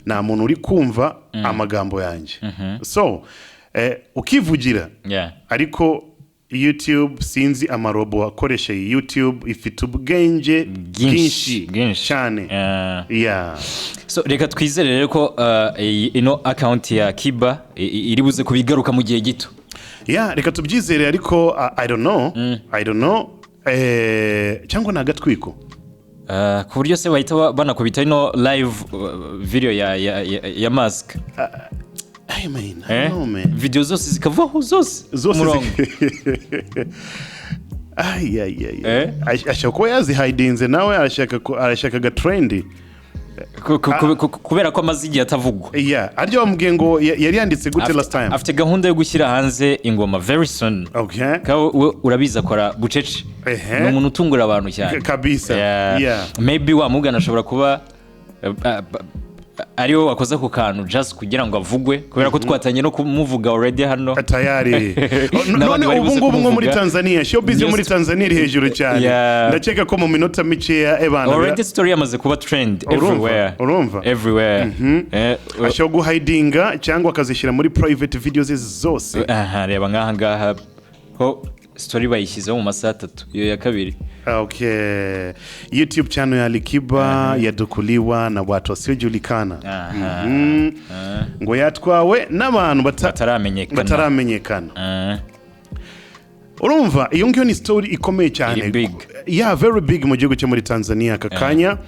nta muntu uri kumva amagambo yanje so ukivugira ariko YouTube sinzi amarobo akoresha YouTube ifite ubwenge bwinshi cyane so reka twizere rero ko ino account ya Kiba iri buze kubigaruka mu gihe gito reka tubyizere ariko I don't know cyangwa nagatwiko ku buryo se bahita banakubita ino live video ya mask I mean, video zose zikavaho zose murongo ashaka ko yazihidinze nawe arashaka ga trendy kubera ko amazi igihe atavugwa aryo bamubwiye ngo yari yanditse gute last time afite gahunda yo gushyira hanze ingoma very soon urabiza akora bucece ni umuntu utungura abantu cyane kabisa maybe wamugana ashobora kuba ariwe wakoze ku kantu just kugira ngo avugwe kubera ko twatanye no kumuvuga already hano tayari none ubu ngubu nko muri Tanzania showbiz muri Tanzania iri hejuru cyane ndakeka ko mu minota mike ya ebana already story yamaze kuba trend everywhere asho guhidinga cyangwa akazishyira muri private videos zose reba ngaha ho story bayishyizeho mu masaha 3 iyo ya kabiri YouTube channel ya ALIKIBA yadukuliwa na watu wasiojulikana ngo yatwawe n'abantu bataramenyekana urumva iyo ngiyo ni story ikomeye cyane very big mu gihugu cyo muri Tanzania akakanya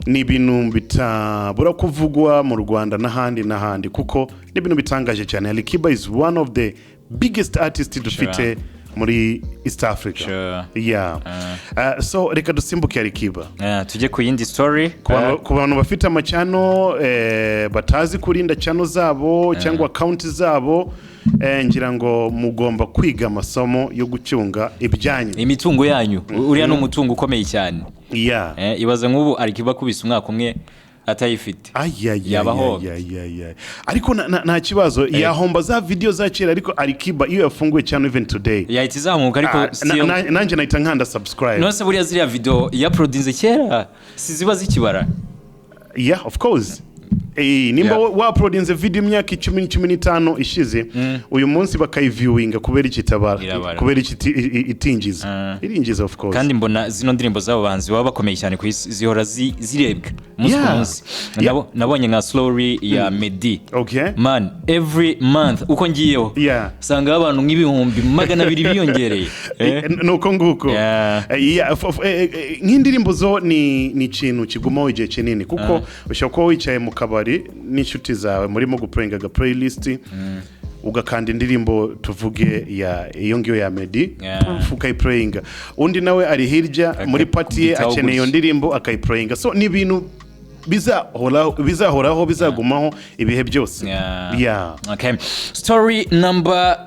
ni ibintu bitabura kuvugwa mu Rwanda n'ahandi kuko ni ibintu bitangaje cyane ALIKIBA is one of the biggest artists dufite muri East Africa so reka dusimbuke ALIKIBA tujye ku yindi story ku bantu bafite amacano batazi kurinda channel zabo cyangwa account zabo ngira ngo mugomba kwiga amasomo yo gucyunga ibyanyu imitungo yanyu uriya no mutungo ukomeye cyane ibaza nk'ubu ALIKIBA kubisa umwaka umwe atayifite yabaho ariko nta kibazo yahomba za video za kera ariko ALIKIBA iyo yafunguye cyane even today yahita izamuka ariko nanjye nahita nkanda subscribe nose buriya ziriya video yaprodinze kera siziba zikibara of course nimba waprodinze video imyaka 10-15 ishize uyu munsi bakayiviewinga kubera ikitabara kubera itinjiza irinjiza of course kandi mbona zino ndirimbo zabo banzi baba bakomeye cyane ku isi zihora zirebwa munsi nabonye nka story ya Medi man every month uko ngiyeho sanga abantu nk'ibihumbi 200 biyongereye nuko nguko nk'indirimbo zo ni ikintu kigumaho igihe kinini kuko ushobora kuba wicaye mu kabari n'inshuti zawe murimo guplayinga ga playlist ugakanda indirimbo tuvuge iyo ngiyo ya Medi ukayiplayinga undi nawe ari hirya muri party akeneye iyo ndirimbo akayiplayinga so ni ibintu bizahoraho bizagumaho ibihe byose story number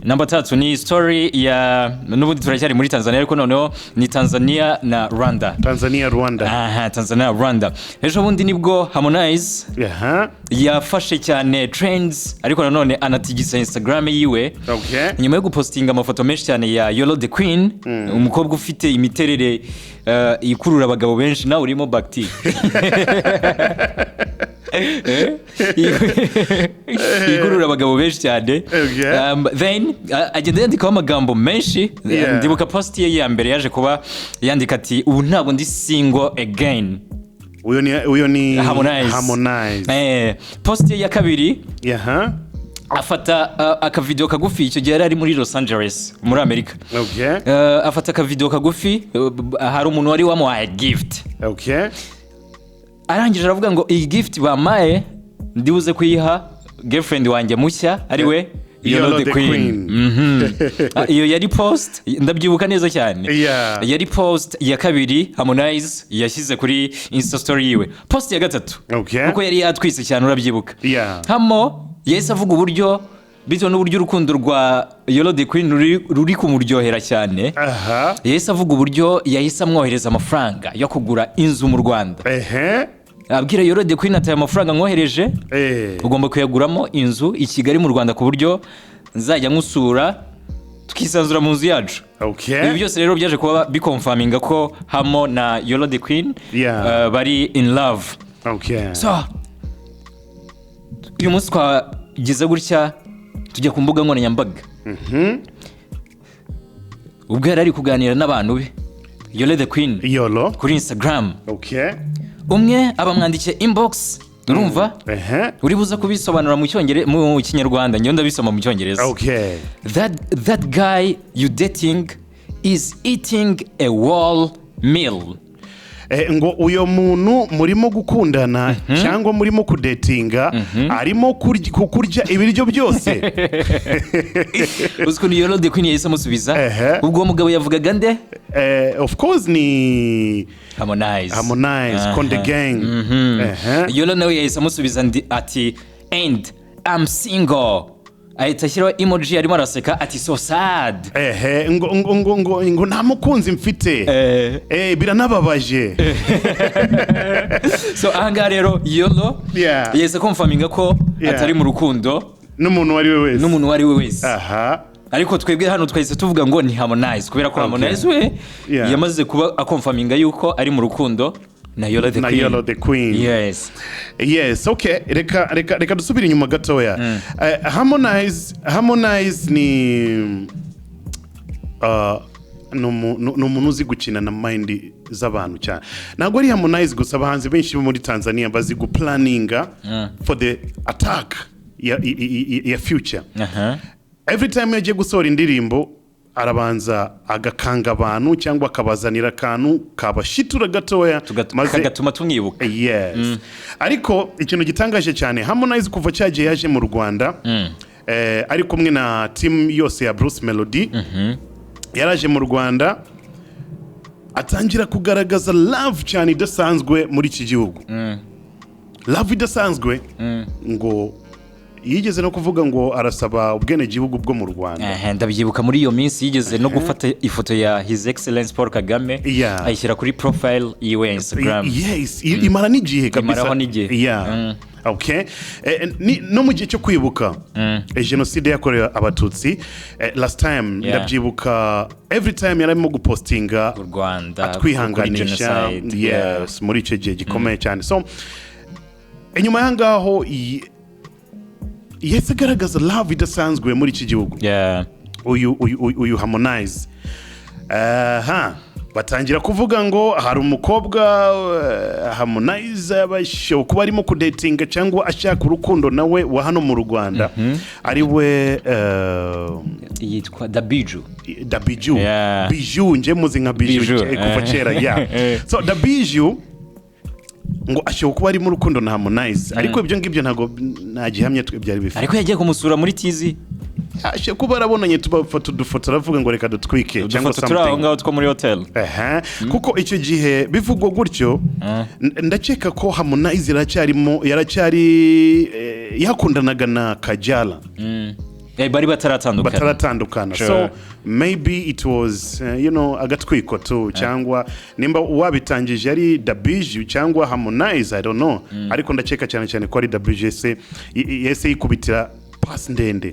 number 3 ni story ya n'ubundi turacyari muri Tanzania ariko noneho ni Tanzania na Rwanda. Tanzania Rwanda. Ejo bundi nibwo Harmonize yafashe cyane trends ariko nanone anatigisa Instagram yiwe. Nyuma yo gupostinga amafoto menshi cyane ya Yolo the Queen, umukobwa ufite imiterere ikurura abagabo benshi, nawe urimo bakti. Ikurura abagabo benshi cyane. Then agenda yandikaho amagambo menshi. Ndibuka post ye ya mbere yaje kuba yandika ati ubu ntabwo ndi single again. Uyo ni Harmonize. Post ye ya kabiri afata akavideo kagufi, icyo gihe ari muri Los Angeles muri Amerika. Afata akavideo kagufi, hari umuntu wari wamuhaye gift. Arangije aravuga ngo iyi gift bamaye ndibuze kuyiha girlfriend wanjye mushya ariwe Yolo the Queen. Iyo yari post ndabyibuka neza cyane. Yari post ya kabiri Harmonize yashyize kuri Insta story yiwe. Post ya gatatu kuko yari yatwise cyane urabyibuka. Hamo yahise avuga uburyo bito n'uburyo urukundo rwa Yolo the Queen ruri kumuryohera cyane. Yahise avuga uburyo yahise amwohereza amafaranga yo kugura inzu mu Rwanda. Abwira Yolo the Queen ati amafaranga nkohereje ugomba kuyaguramo inzu i Kigali mu Rwanda ku buryo nzajya nkusura tukisanzura mu nzu yacu. Ibi byose rero byaje kuba biconfirminga ko Hamo na Yolo the Queen bari in love. So uyu munsi twagize gutya tujya ku mbuga nkoranyambaga. Ubwo yari ari kuganira n'abantu be Yolo the Queen kuri Instagram. Umwe abamwandikiye inbox urumva uri buza kubisobanura mu cyongereza mu kinyarwanda nyo ndabisoma mu cyongereza. That guy you dating is eating a whole meal. Ngo uyo muntu murimo gukundana cyangwa murimo kudatinga arimo kurya ibiryo byose. Uziko ni Yolo the Queen yahise amusubiza. Ubwo mugabo yavugaga nde? Of course ni Harmonize Konde Gang. Yolo nawe yahise amusubiza ati and I'm single. Ahita ashyiraho emoji arimo araseka ati so sad. Ngo nta mukunzi mfite. Biranababaje. So ahangaha rero Yolo yahise confirminga ko atari mu rukundo n'umuntu wari we wese. Ariko twebwe hano twahise tuvuga ngo ni Harmonize kubera ko Harmonize we yamaze kuba akonfaminga yuko ari mu rukundo na Yolo the Queen. Yes, okay. Reka dusubire inyuma gatoya. Harmonize ni umuntu uzi gukina na mind z'abantu cyane. Ntabwo ari Harmonize gusa, abahanzi benshi bo muri Tanzania bazi guplaninga for the attack ya future. Every time yagiye gusohora indirimbo arabanza agakanga abantu cyangwa akabazanira akantu kabashitura gatoya maze gatuma tumwibuka. Ariko ikintu gitangaje cyane, Harmonize kuva cyagiye yaje mu Rwanda ari kumwe na team yose ya Bruce Melody, yaraje mu Rwanda atangira kugaragaza love cyane idasanzwe muri iki gihugu. Love idasanzwe ngo yigeze no kuvuga ngo arasaba ubwene gihugu bwo mu Rwanda. Ndabyibuka muri iyo minsi yigeze no gufata ifoto ya His Excellence Paul Kagame ayishyira kuri profile yiwe Instagram. Imara n'igihe kabisa. No mu gihe cyo kwibuka genocide yakorewe abatutsi last time ndabyibuka every time yarimo gupostinga u Rwanda atwihanganisha muri icyo gihe gikomeye cyane. So inyuma yangaho agaragaza love idasanzwe muri iki gihugu. Uyu Harmonize batangira kuvuga ngo hari umukobwa Harmonize abasho kuba arimo kudatinga cyangwa ashaka urukundo nawe wa hano mu Rwanda ari we yitwa Dabiju nje muzi nka Biju kuva kera. So Dabiju ngo ashobora kuba ari mu rukundo na Harmonize, ariko ibyo ngibyo ntago nagihamye byari bifite. Ariko yagiye kumusura muri tizi ashobora kuba arabonanye tubafata udufoto aravuga ngo reka dutwike cyangwa something. Turaho ngaho two muri hotel. Kuko icyo gihe bivugwa gutyo ndakeka ko Harmonize yaracyari yakundanaga na Kajala. bari bataratandukana so maybe it was agatwiko tu cyangwa nimba wabitangije ari WG cyangwa Harmonize I don't know ariko ndakeka cyane ko ari WG yese yikubitira pass ndende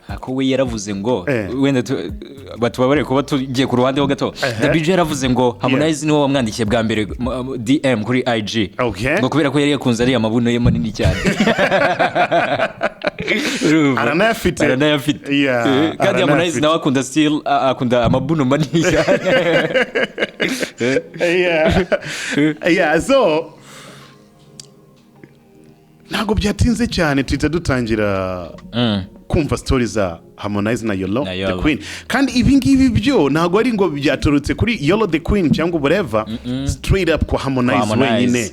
ako we yaravuze ngo wenda batubabare kuba tugiye ku ruhande ho gato WG yaravuze ngo Harmonize niwe wamwandikiye bwa mbere DM kuri IG ngo kubera ko yari yakunze ari amabuno ye manini cyane aranayafite kandi Harmonize nawe akunda amabuno manini cyane so ntabwo byatinze cyane tuhita dutangira kumva story za Harmonize na Yolo the Queen kandi ibi ngibi byo ntabwo ari ngo byaturutse kuri Yolo the Queen cyangwa whatever straight up kwa Harmonize wenyine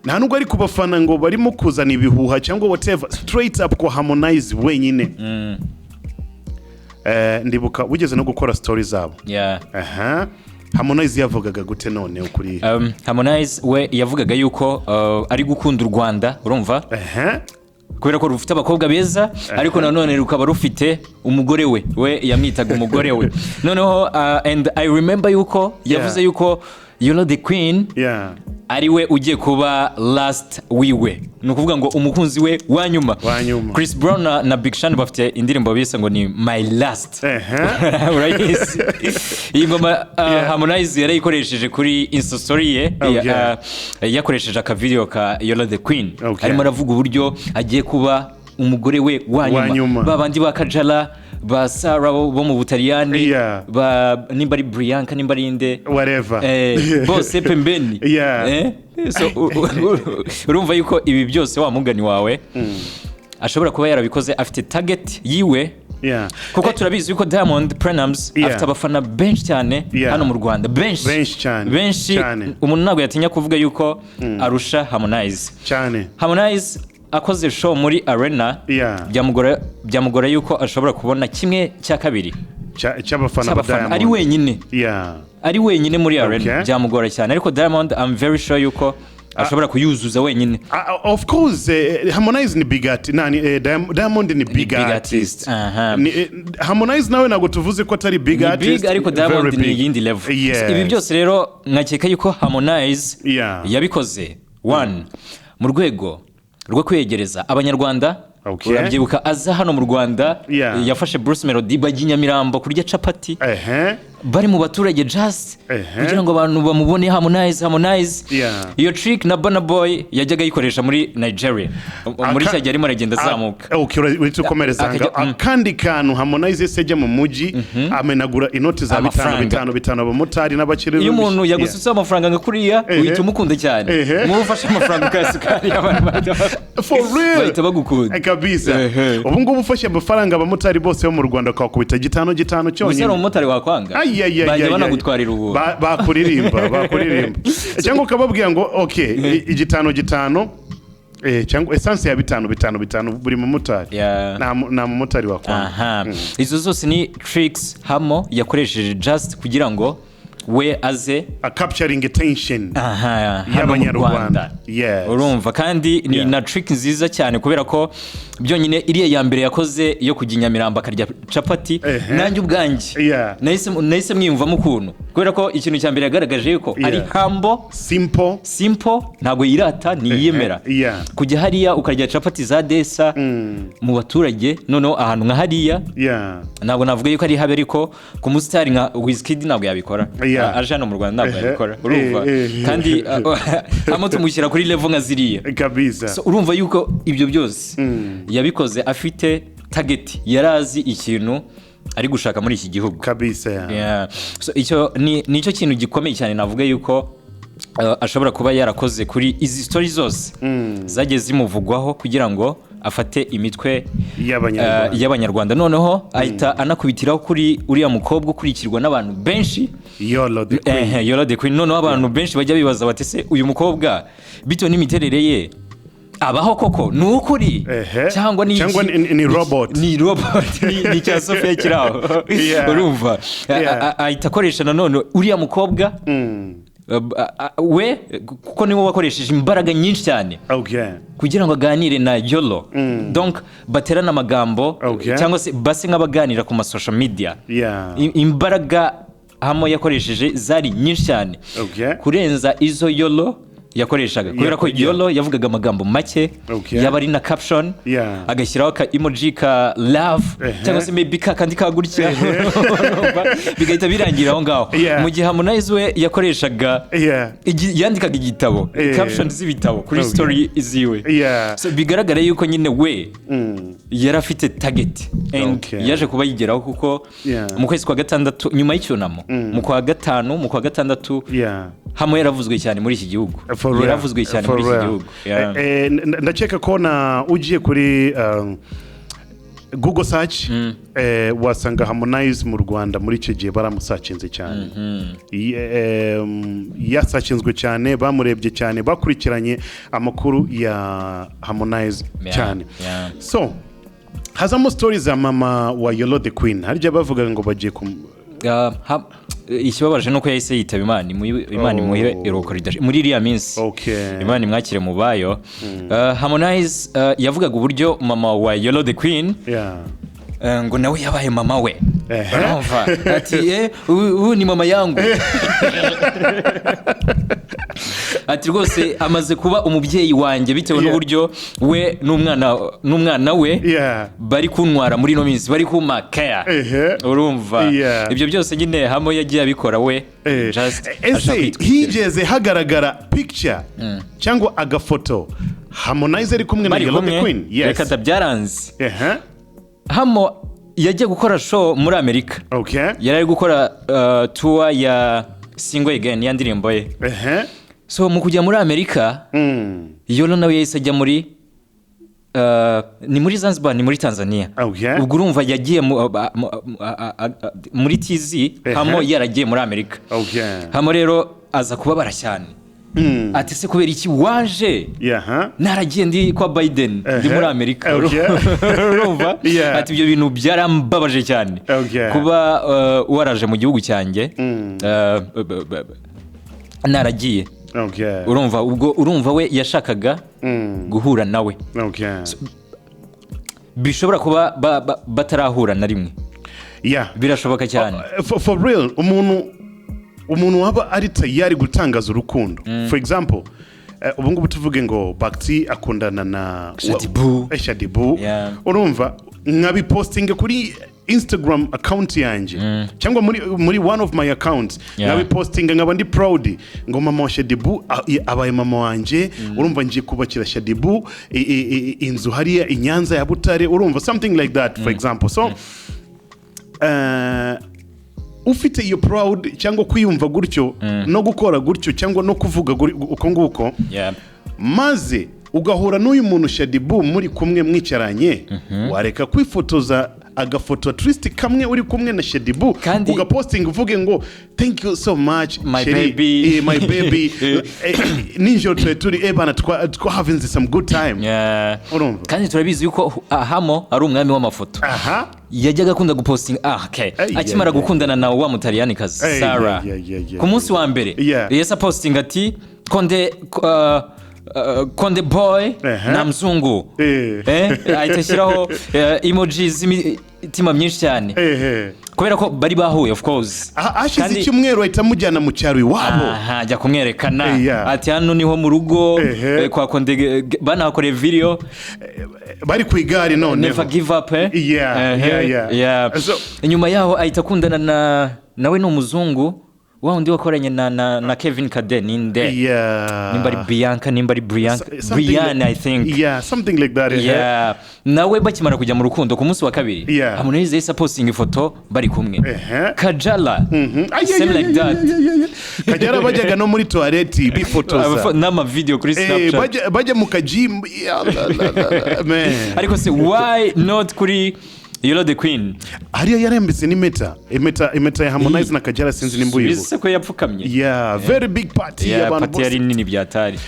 nta nubwo ari kubafana ngo barimo kuzana ibihuha cyangwa whatever straight up kwa Harmonize wenyine ndibuka ugeze no gukora story zabo Harmonize yavugaga gute none ukuri Harmonize we yavugaga yuko ari gukunda u Rwanda urumva kubera ko rufite abakobwa beza ariko nanone rukaba rufite umugore we yamwitaga umugore we noneho and I remember yuko yavuze yuko Yolo the Queen ari we ugiye kuba last wiwe ni ukuvuga ngo umukunzi we wanyuma Chris Brown na Big Sean bafite indirimbo bise ngo ni My Last iyi ngoma Harmonize yarayikoresheje kuri Insta story ye yakoresheje aka video ka Yolo the Queen arimo aravuga uburyo agiye kuba umugore we wanyuma babandi bakajala ba Sarah bo mu Butaliyani ba nimba ari Brianka nimba ari inde whatever bose pembeni so urumva yuko ibi byose wa mugani wawe ashobora kuba yarabikoze afite target yiwe kuko turabizi yuko Diamond Platnumz afite abafana benshi cyane hano mu Rwanda benshi umuntu ntabwo yatinya kuvuga yuko arusha Harmonize Harmonize akoze show muri arena byamugora yuko ashobora kubona kimwe cya kabiri cy'abafana ba Diamond ari wenyine muri arena byamugora cyane ariko Diamond I'm very sure yuko ashobora kuyuzuza wenyine of course Harmonize ni Diamond ni big artist Harmonize nawe nago tuvuze ko atari big artist ariko Diamond ni yindi level ibi byose rero nkakeka yuko Harmonize yabikoze mu rwego rwo kwegereza abanyarwanda urabyibuka aza hano mu Rwanda yafashe Bruce Melody bajya Nyamirambo kurya capati bari mu baturage just kugira ngo abantu bamubone Harmonize iyo trick na Burna Boy yajyaga yikoresha muri Nigeria muri cya gihe arimo aragenda azamuka uritukomereza kandi kantu Harmonize sejya mu muji amenagura inoti za 5 abamotari n'abakire iyo umuntu yagusutse amafaranga ngakuriya uhita umukunda cyane mufashe amafaranga kasukari abantu for real bahita bagukunda kabisa ubu ngubu ufashe amafaranga abamotari bose bo mu Rwanda kwakubita gitano cyonyine usara umumotari wakwanga bajya banagutwarira ubu bakuririmba cyangwa ukababwira ngo okay igitano cyangwa essence ya 5 buri mumotari nta mumotari wakwanga izo zose ni tricks Hamo yakoresheje just kugira ngo we aze capturing attention y'abanyarwanda urumva kandi ni na trick nziza cyane kubera ko byonyine iriya ya mbere yakoze yo kujya Nyamirambo akarya capati nanjye ubwanjye nahise mwiyumvamo ukuntu kubera ko ikintu cya mbere yagaragaje yuko ari simple ntago yirata niyemera kujya hariya ukarya capati za desa mu baturage noneho ahantu nka hariya ntabwo navuga yuko ari habe ariko ku musitari nka Wizkid ntabwo yabikora aje hano mu Rwanda ntabwo yabikora urumva kandi hamo tumushyira kuri level nka ziriya kabisa urumva yuko ibyo byose yabikoze afite target yarazi ikintu ari gushaka muri iki gihugu kabisa so icyo nicyo kintu gikomeye cyane navuga yuko ashobora kuba yarakoze kuri izi stories zose zageze zimuvugwaho kugira ngo afate imitwe y'abanyarwanda noneho ahita anakubitiraho kuri uriya mukobwa ukurikirwa n'abantu benshi Yolo the Queen noneho abantu benshi bajya bibaza bati se uyu mukobwa bito n'imiterere ye abaho koko nukuri cyangwa ni robot ni cya Sophia kiraho urumva ahita akoresha nanone uriya mukobwa we kuko niwe wakoresheje imbaraga nyinshi cyane kugira ngo aganire na Yolo donc baterana amagambo cyangwa se base nk'abaganira ku social media imbaraga hamo yakoresheje zari nyinshi cyane kurenza izo Yolo yakoreshaga kubera ko Yolo yavugaga amagambo make yaba ari na caption agashyiraho ka emoji ka love cyangwa se maybe kandi kagurikira bigahita birangira aho ngaho mu gihe Harmonize we yakoreshaga yandikaga igitabo caption z'ibitabo kuri story iziwe so bigaragara yuko nyine we yarafite target and yaje kuba yigeraho kuko mu kwezi kwa gatandatu nyuma y'icyunamo mu kwa gatanu mu kwa gatandatu hamo yaravuzwe cyane muri iki gihugu yaravuzwe cyane muri iki gihugu ndakeka ko na ugiye kuri Google search wasanga Harmonize mu Rwanda muri icyo gihe baramusacinze cyane yasachinzwe cyane bamurebye cyane bakurikiranye amakuru ya Harmonize cyane so hazamo stories za mama wa Yolo the Queen harya bavuga ngo bagiye ikibabaje nuko yahise yitaba Imana imuhe iruhuko ridashira muri iriya minsi Imana imwakire mu bayo Harmonize yavugaga uburyo mama wa Yolo the Queen ngo nawe yabaye mama we urumva ati ubu ni mama yangu ati rwose amaze kuba umubyeyi wanjye bitewe n'uburyo we n'umwana we bari kuntwara muri no minsi bari kumakaya urumva ibyo byose nyine hamo yagiye abikora we just higeze hagaragara picture cyangwa agafoto Harmonize ari kumwe na Yolo the Queen reka tabyaranze hamo yagiye gukora show muri Amerika yari ari gukora tour ya Single Again ya ndirimbo ye so mu kujya muri Amerika Yolo nawe yahise ajya muri ni muri Zanzibar ni muri Tanzania ubwo urumva yagiye muri TZ hamo yaragiye muri Amerika hamo rero aza kubabara cyane ati se kubera iki waje naragiye ndi kwa Biden ndi muri Amerika urumva ati ibyo bintu byarambabaje cyane kuba waraje mu gihugu cyanjye naragiye urumva ubwo urumva we yashakaga guhura nawe bishobora kuba batarahura na rimwe birashoboka cyane for real umuntu waba ari tayari gutangaza urukundo for example ubu ngubu tuvuge ngo Bakti akundana na Shadibu urumva nkabipostinga kuri Instagram account yanjye cyangwa muri one of my accounts nkabipostinga nkaba ndi proud ngo mama wa Shadibu abaye mama wanje urumva ngiye kubakira Shadibu inzu hariya inyanza ya Butare urumva something like that for example so ufite iyo proud cyangwa kwiyumva gutyo no gukora gutyo cyangwa no kuvuga uko nguko maze ugahura n'uyu muntu Shadibu muri kumwe mwicaranye wareka kwifotoza agafoto twist kamwe uri kumwe na Shadibu ugaposting uvuge ngo thank you so much my baby my baby ninjo turi bana twa having some good time urumva kandi turabizi yuko hamo ari umwami w'amafoto yajyaga akunda guposting akimara gukundana na wa mutaliyani kazi Sarah ku munsi wa mbere yesa posting ati konde boy na mzungu ahita emoji z'imitima myinshi cyane kubera ko bari bahuye of course ashize icyumweru ahita mujyana mu cyaro iwabo ajya kumwerekana ati hano niho mu rugo kwa konde banakoreye video bari ku igare none never give up inyuma yaho ahita akundana nawe n'umuzungu wa undi wakoranye na Kevin Kade ninde nimba ari Bianca nimba ari Brian I think something like that nawe bakimara kujya mu rukundo ku munsi wa kabiri Harmonize yesa posting ifoto bari kumwe Kajala same like that Kajala bajyaga no muri toilette bifotoza n'ama video kuri Snapchat bajya mu kajim ariko se why not kuri Yolo the Queen hariya yarembetse n'imeta ya Harmonize na Kajala sinzi nimbuyiho bise ko yapfukamye very big party y'abantu party yari nini byatari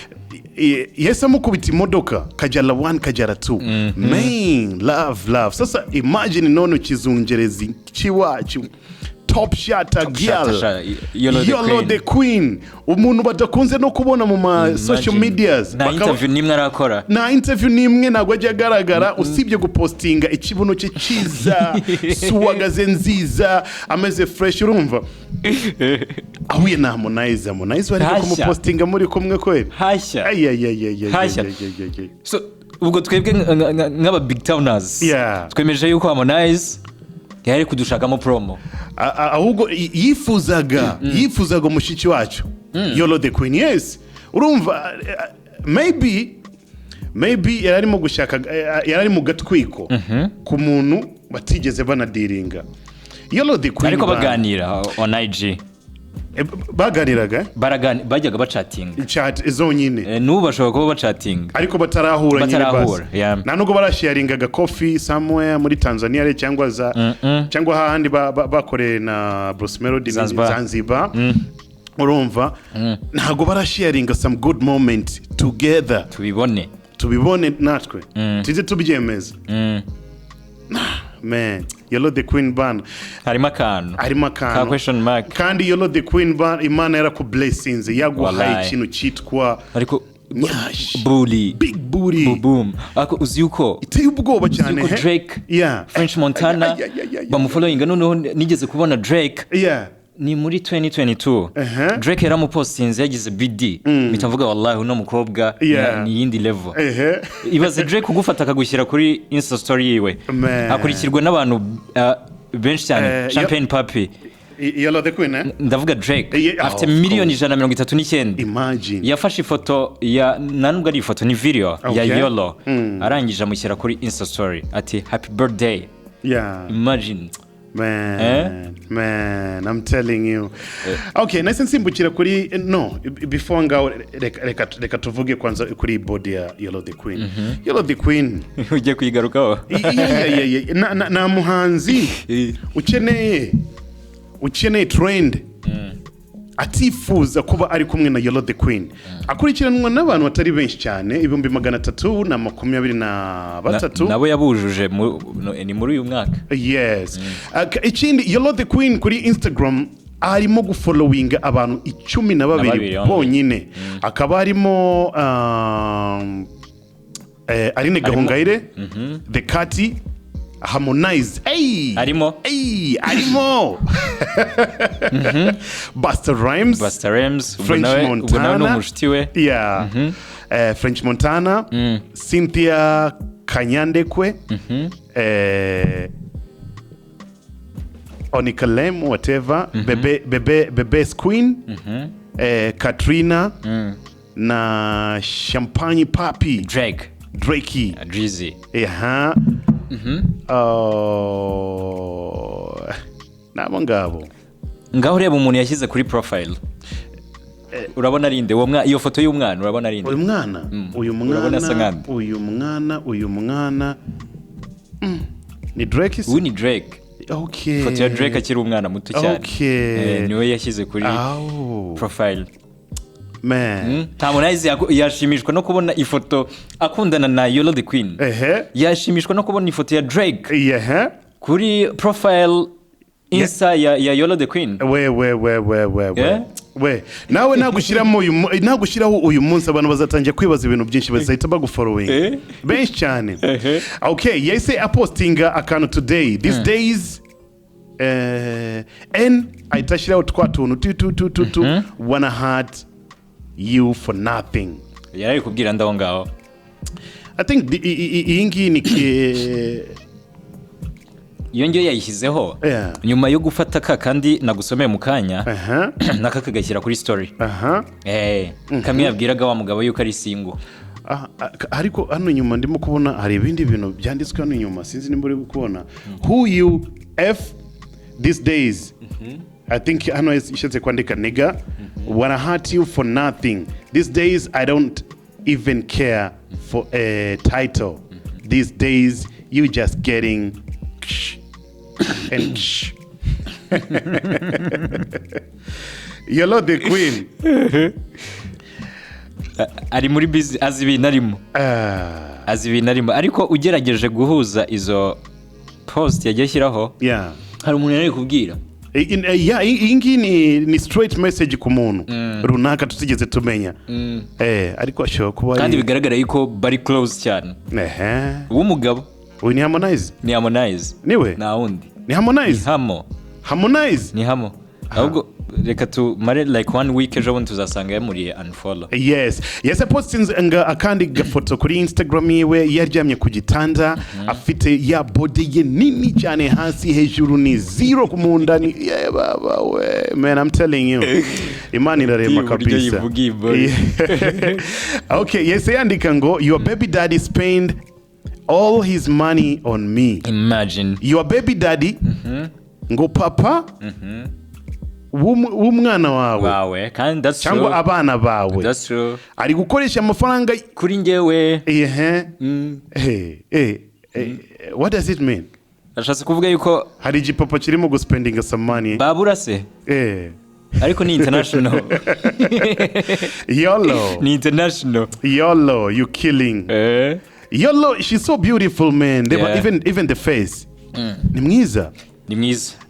yesa mukubita imodoka Kajala 1 Kajala 2 man love sasa imagine none kizungerezi kiwacu top shatter girl Yolo the queen umuntu badakunze no kubona mu ma social medias na interview nimwe arakora na interview nimwe nagwa ajya agaragara usibye gupostinga ikibuno cye cyiza suwagaze nziza ameze fresh urumva ahuye na Harmonize bari kumupostinga muri kumwe kweli hashya hashya so ubwo twebwe nk'aba BigTowners twemeje yuko Harmonize yari kudushakamo promo ahubwo yifuzaga umushiki wacu Yolo the Queen. Yes urumva maybe yararimo gushaka yarari mu gatwiko ku muntu batigeze banadiringa Yolo the Queen ariko baganira on IG baganiraga bajyaga bachatinga chat zonyine n'ubu bashobora kuba bachatinga ariko batarahura nta nubwo barasharingaga coffee somewhere muri Tanzania cyangwa hahandi bakoreye na Bruce Melody Zanzibar urumva ntago barasharinga some good moment together tubibone natwe tize tubyemeza man Yolo the Queen ban harimo akantu ka question mark kandi Yolo the Queen ban Imana yaraku blessings yaguhaye ikintu cyitwa ariko big booty boom ako uzi uko iteye ubwoba cyane Drake French Montana bamufollowing noneho nigeze kubona Drake ni muri 2022 Drake yaramupostinze yagize BD mitamvuga wallahi uno mukobwa ni yindi level ibaze Drake kugufata akagushyira kuri Insta story yiwe akurikirwa n'abantu benshi cyane Champagne Papi Yolo the Queen ndavuga Drake afite miliyoni 139 imagine yafashe ifoto ya nanubwo ari ifoto ni video ya Yolo arangije amushyira kuri Insta story ati happy birthday imagine Man, I'm telling you. Okay, nice and simple kuri no before ngaho reka tuvuge kwanza kuri body ya Yolo the Queen. Yolo the Queen uje kuyigarukaho. Na muhanzi ukeneye trend. Atifuza kuba ari kumwe na Yolo the Queen. Akurikiranwa n'abantu batari benshi cyane 323 nabo yabujuje ni muri uyu mwaka. Yes. Ikindi Yolo the Queen kuri Instagram arimo gufollowinga abantu 12 bonyine. Akaba arimo Aline Gahongayire, The Kati, Harmonize. Arimo. Busta Rhymes, French Montana. French Montana, Cynthia Kanyandekwe, Onikalem, whatever, Bebe's Queen, Katrina, na Champagne Papi, Drakey, Drizzy. Nabo ngabo ngaho reba umuntu yashyize kuri profile urabona arinde iyo foto y'umwana urabona arinde uyu mwana ni Drake uyu ni Drake okay foto ya Drake akiri umwana muto cyane niwe yashyize kuri profile man Harmonize yashimishwa no kubona ifoto akundana na Yolo the Queen yashimishwa no kubona ifoto ya Drake kuri profile Insta ya Yolo the Queen. Nawe nagushiraho uyu munsi abantu bazatangiye kwibaza ibintu byinshi bazahita bagufollowing benshi cyane. Okay, yese apostinga akantu today these days and aitashiraho twatunu wanna hurt you for nothing. Yari kubwira ndaho ngaho. I think ingi ni iyo ngiyo yayishyizeho nyuma yo gufata kandi nagusomeye mu kanya naka kagashyira kuri story kamwe yabwiraga wa mugabo yuko ari single ariko hano nyuma ndimo kubona hari ibindi bintu byanditswe hano nyuma sinzi nimba uri kubona who you f these days I think hano ishatse kwandika nigga wanna hurt you for nothing these days I don't even care for a title these days you just getting and Yolo the Queen ari muri busy azi ibintu arimo ariko ugerageje guhuza izo post yagiye ashyiraho hari umuntu yari kubwira iyi ngiyi ni straight message ku muntu runaka tutigeze tumenya ariko ashobora kuba kandi bigaragara yuko bari close cyane uw'umugabo uyu ni Harmonize niwe nta wundi ni Harmonize Harmonize ni hamo ahubwo reka tumare like 1 week ejo bundi tuzasanga yamuriye unfollow. Yes postinga akandi gafoto kuri Instagram yiwe yaryamye ku gitanda afite ya body ye nini cyane hasi hejuru ni zero kumunda ni baba we man I'm telling you imani irarema kabisa. Okay yes yandika ngo your baby daddy spend all his money on me. Imagine your baby daddy ngo papa w'umwana wawe kandi that's true cyangwa abana bawe that's true ari gukoresha amafaranga kuri njyewe what does it mean? Ashatse kuvuga yuko hari igipapa kirimo guspendinga some money babura se ariko ni international Yolo ni international Yolo you killing Yolo she's so beautiful man even the face ni mwiza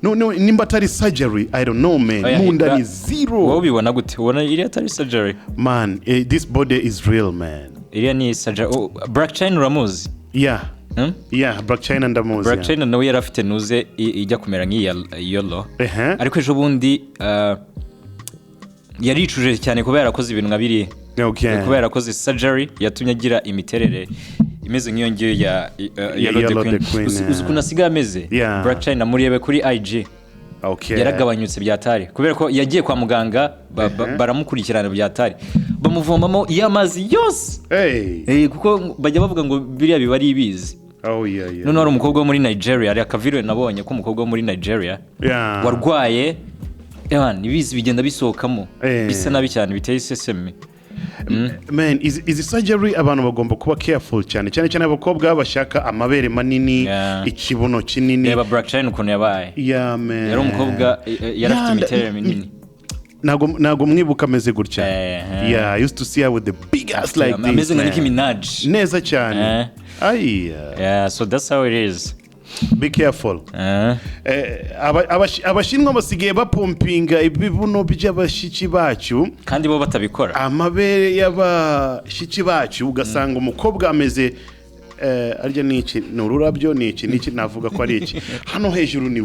no nimba atari surgery I don't know man munda ni zero wowe ubibona gute ubona iri atari surgery man this body is real man iri ni surgery Black China uramuzi Black China ndamuzi Black China nawe yari afite nuze ijya kumera nk'iya Yolo ariko ejo bundi yaricuje cyane kubera akoze ibintu nkabiri kubera akoze surgery yatumye agira imiterere imeze nk'iyo ngiyo ya Yolo the Queen uzi ukuntu asigaye ameze Black China murebe kuri IG yaragabanyutse byatari kubera ko yagiye kwa muganga baramukurikirana byatari bamuvomamo y'amazi yose kuko bajya bavuga ngo biriya biba ari ibizi none hari umukobwa wo muri Nigeria ari akavirwe nabonye ko umukobwa wo muri Nigeria warwaye ibizi bigenda bisohokamo bisa nabi cyane biteye iseseme. Man is surgery abantu bagomba kuba careful cyane abakobwa bashaka amabere manini ikibuno kinini reba Black China ukuntu yabaye man yari umukobwa yarafite imiterere minini nago mwibuka ameze gutya I used to see her with the big ass like this ameze nka Nicki Minaj neza cyane so that's how it is. Be careful. Abashinwa basigaye bapumpinga ibibuno by'abashiki bacu kandi bo batabikora amabere y'abashiki bacu ugasanga umukobwa ameze arya niki n'ururabyo niki navuga ko ari iki hano hejuru ni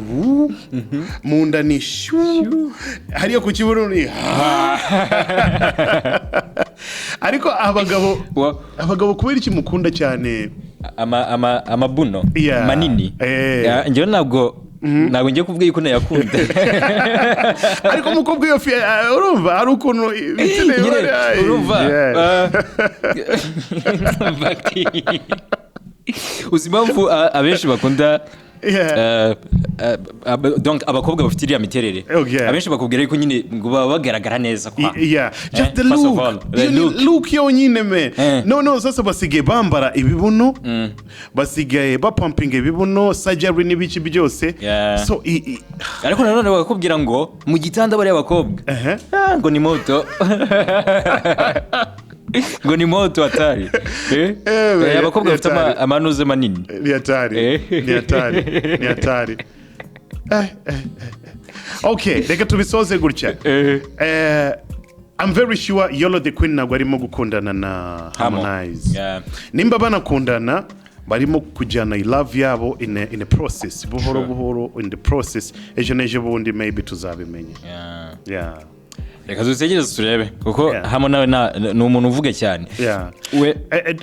munda ni shu hariyo ku kibuno ni ariko abagabo kubera iki mukunda cyane amabuno manini njyewe ntabwo ngiye kuvuga yuko nayakunda ariko umukobwa iyo urumva hari ukuntu urumva uzi impamvu abenshi bakunda donc abakobwa bafite iriya miterere abenshi bakubwira yuko nyine ngo baba bagaragara neza kwa just the look yonyine me no sasa basigaye bambara ibibuno basigaye bapumpinga ibibuno surgery n'ibiki byose so ariko nanone bakubwira ngo mu gitanda bari abakobwa ngo ni moto ngo ni moto atari abakobwa bafite amanuze manini ni atari okay reka tubisoze gutya I'm very sure Yolo the Queen nagwa arimo gukundana na Harmonize nimba banakundana barimo kujyana love yabo in a process buhoro in the process ejo bundi maybe tuzabimenya reka dutegereze turebe kuko hamo nawe ni umuntu uvuga cyane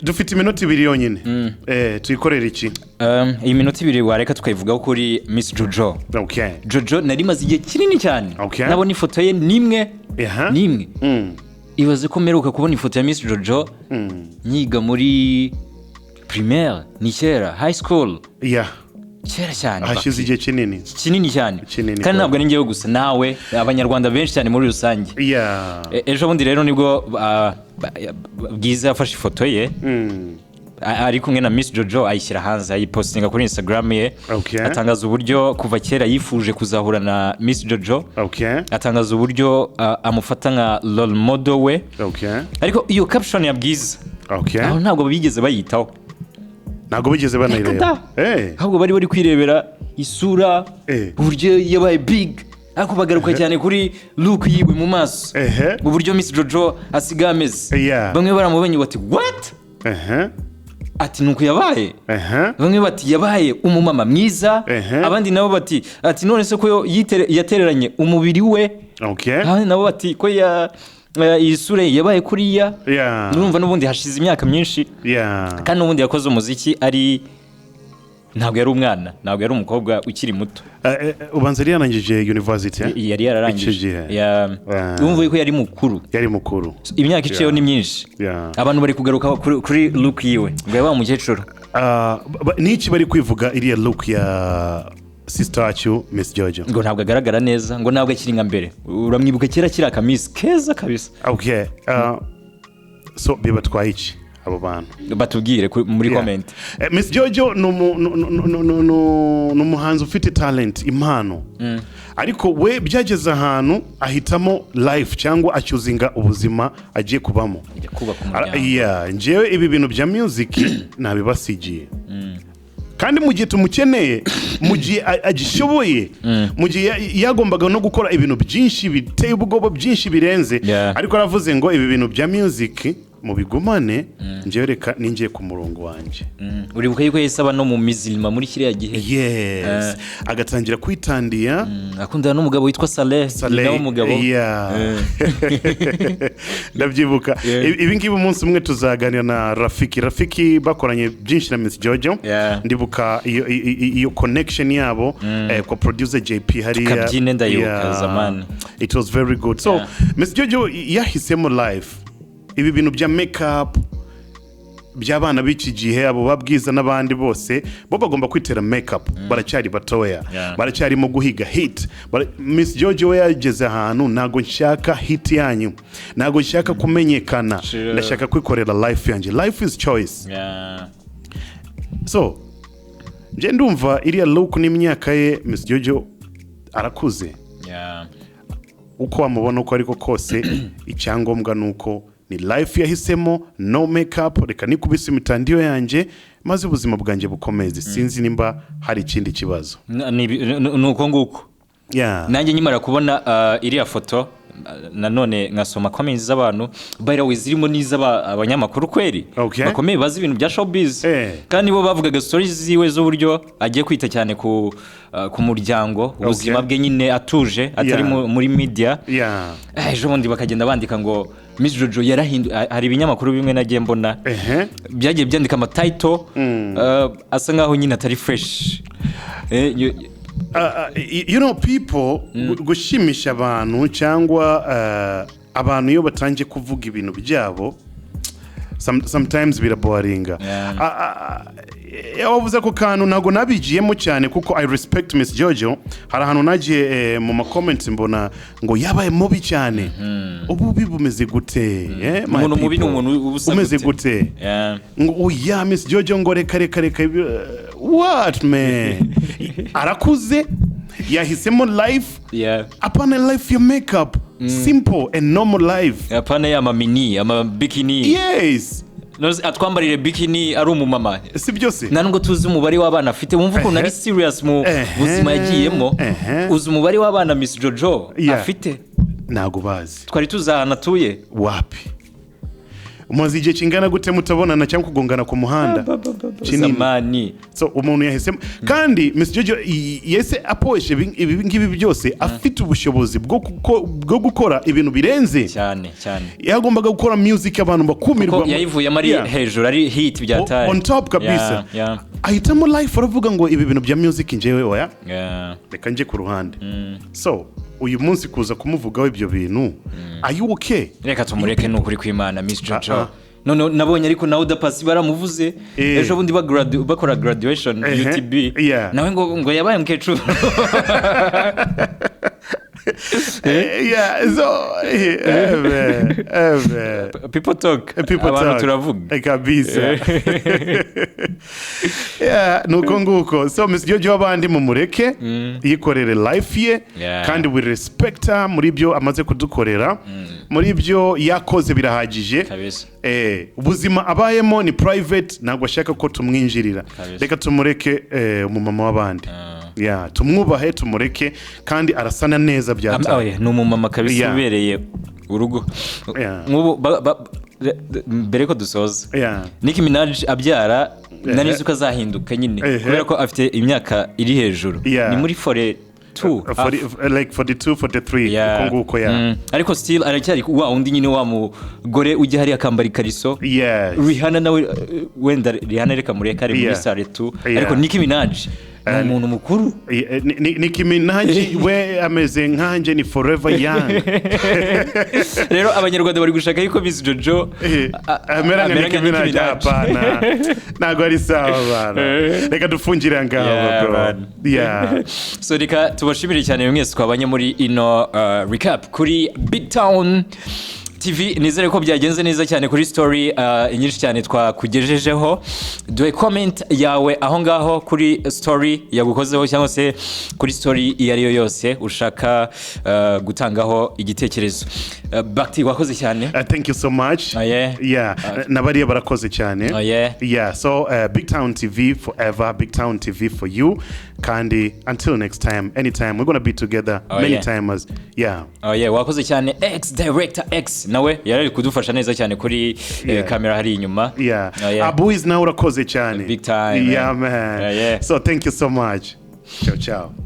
dufite iminota 2 yonyine tuyikorera iki iyi minota 2 wareka tukayivugaho kuri Miss Jojo Jojo nari maze igihe kinini cyane nabona ifoto ye nimwe ibaze ko meruka kubona ifoto ya Miss Jojo nyiga muri primaire ni kera high school kera cyane hashize igihe kinini cyane kandi ntabwo ari ngewe gusa nawe abanyarwanda benshi cyane muri rusange ejo bundi rero nibwo Bwiza yafashe ifoto ye ari kumwe na Miss Jojo ayishyira hanze ayipostinga kuri Instagram ye atangaza uburyo kuva kera yifuje kuzahura na Miss Jojo atangaza uburyo amufata nka role model we ariko iyo caption ya Bwiza ntabwo bigeze bayitaho ntabwo bigeze banayireba ahubwo bari kwirebera isura uburyo yabaye big ariko bagaruka cyane kuri look yiwe mu maso uburyo Miss Jojo asigaye ameze bamwe baramubenye bati what ati nuko yabaye bamwe bati yabaye umumama mwiza abandi nabo bati ati none se ko yatereranye umubiri we nabo bati ko isure yabaye kuriya urumva n'ubundi hashize imyaka myinshi kandi n'ubundi yakoze umuziki ari ntabwo yari umwana ntabwo yari umukobwa ukiri muto ubanza yarangije university yari yararangije yumvuye ko yari mukuru imyaka iciyeho ni myinshi abantu bari kugaruka kuri look yiwe ngo yabaye umukecuru n'iki bari kwivuga iriya look ya sister wacu Miss Jojo ngo ntabwo agaragara neza ngo ntabwo akiri nka mbere uramwibuka kera kiri akamisi keza kabisa so bibatwaye iki abo bantu batubwire muri comment Miss Jojo n'umuhanzi ufite talent impano ariko we byageze ahantu ahitamo life cyangwa acyuzinga ubuzima agiye kubamo njyewe ibi bintu bya music nabibasigiye kandi mu gihe tumukeneye mu gihe agishoboye mu gihe yagombaga no gukora ibintu byinshi biteye ubwoba byinshi birenze ariko aravuze ngo ibi bintu bya music mu bigumane njyewe reka ningiye ku murongo wanje uribuka yuko yesaba no mu mizilima muri kiriya gihe agatangira kwitandiya akundana n'umugabo witwa Saleh nawe umugabo ndabyibuka ibi ngibi umunsi umwe tuzaganira na Rafiki bakoranye byinshi na Miss Jojo ndibuka iyo connection yabo kwa producer JP hariya kabyine ndayibuka zamani it was very good so Miss Jojo yahisemo live ibi bintu bya makeup by'abana b'iki gihe abo babwiza n'abandi bose bo bagomba kwitera makeup baracyari batoya baracyari mu guhiga hit Miss Jojo we yageze ahantu nago nshaka hit yanyu nago nshaka kumenyekana ndashaka kwikorera life yanjye life is choice so nje ndumva iriya look n'imyaka ye Miss Jojo arakuze uko wamubona uko ariko kose icyangombwa nuko ni life yahisemo no makeup reka nikubise imitandiyo yanjye maze ubuzima bwanjye bukomeze sinzi nimba hari ikindi kibazo nuko nguko nanjye nyimara kubona iriya foto nanone nkasoma comments z'abantu by the way zirimo n'iz'abanyamakuru kweri bakomeye bazi ibintu bya showbiz kandi bo bavugaga stories ziwe z'uburyo agiye kwita cyane ku muryango ubuzima bwe nyine atuje atari muri media ejo bundi bakagenda bandika ngo Miss Jojo hari ibinyamakuru bimwe nagiye mbona byagiye byandika ama title asa nkaho nyine atari fresh you know people gushimisha abantu cyangwa abantu iyo batangiye kuvuga ibintu byabo sometimes biraboringa wavuze ko kantu nago nabigiyemo cyane kuko I respect Miss Jojo hari ahantu nagiye mu comments mbona ngo yabaye mubi cyane ubu bimeze gute umuntu mubi n'umuntu umeze gute ngo Miss Jojo ngo reka what man arakuze yahisemo life apana life your makeup simple and normal life apana ya mamini ama bikini atwambarire bikini ari umumama si byose nanubwo tuzi umubare w'abana afite wumva ukuntu ari serious mu buzima yagiyemo uzi umubare w'abana Miss Jojo afite ntago bazi twari tuzahana tuye wapi umuzi igihe kingana gute mutabonana cyangwa kugongana ku muhanda zamani so umuntu yahisemo kandi Miss Jojo yese apoeshe ibi ngibi byose afite ubushobozi bwo gukora ibintu birenze cyane yagombaga gukora music abantu bakumirwa yayivuye muri hejuru ari hit byatari on top kabisa ahitamo life aravuga ngo ibi bintu bya music njewe oya reka nje ku ruhande so uyu munsi kuza kumuvugaho ibyo bintu are you okay reka tumureke n'ukuri kw'Imana Miss Jojo none nabonye ariko nawe udapasi baramuvuze ejo bundi bakora graduation UTB nawe ngo yabaye mukecuru people talk abantu turavuga kabisa nuko nguko so Miss Jojo abandi mumureke yikorere life ye kandi we respect her muri byo amaze kudukorera muri byo yakoze birahagije ubuzima abayemo ni private ntabwo ashaka ko tumwinjirira reka tumureke umumama w'abandi Yeah, tumwubahe tumureke kandi arasana neza byataye. Ni umumama kabisa ubereye urugo. Mbere ko dusoza. Nicki Minaj abyara nanize uko azahinduka nyine kubera ko afite imyaka iri hejuru. Ni muri 42 like 42 43 konguko ariko still aracyari wa undi nyine wa mugore ujya hari akambara ikariso. Rihanna nawe wenda Rihanna reka mureka ari muri sare 2 ariko Nicki Minaj umuntu mukuru. Nicki Minaj we ameze nkanje ni forever young. Rero abanyarwanda bari gushaka yuko Miss Jojo amera nka Nicki Minaj hapana nago ari sawa bana reka dufungira ngaho bro. So reka tubashimire cyane mwese twabanye muri ino recap kuri BigTown TV. Nizere ko byagenze neza cyane kuri story nyinshi cyane twakugejejeho. Duhe comment yawe aho ngaho kuri story yagukozeho cyangwa se kuri story iyo ari yo yose ushaka gutangaho igitekerezo. Bakti wakoze cyane. Thank you so much. Nabariye barakoze cyane. So BigTown TV forever, BigTown TV for you. Kandi until next time, anytime we're going to be together many times. Wakoze cyane X Director X nawe yarari kudufasha neza cyane kuri kamera hari inyuma. Abu is now urakoze cyane. Big time. Man. So thank you so much. Ciao ciao.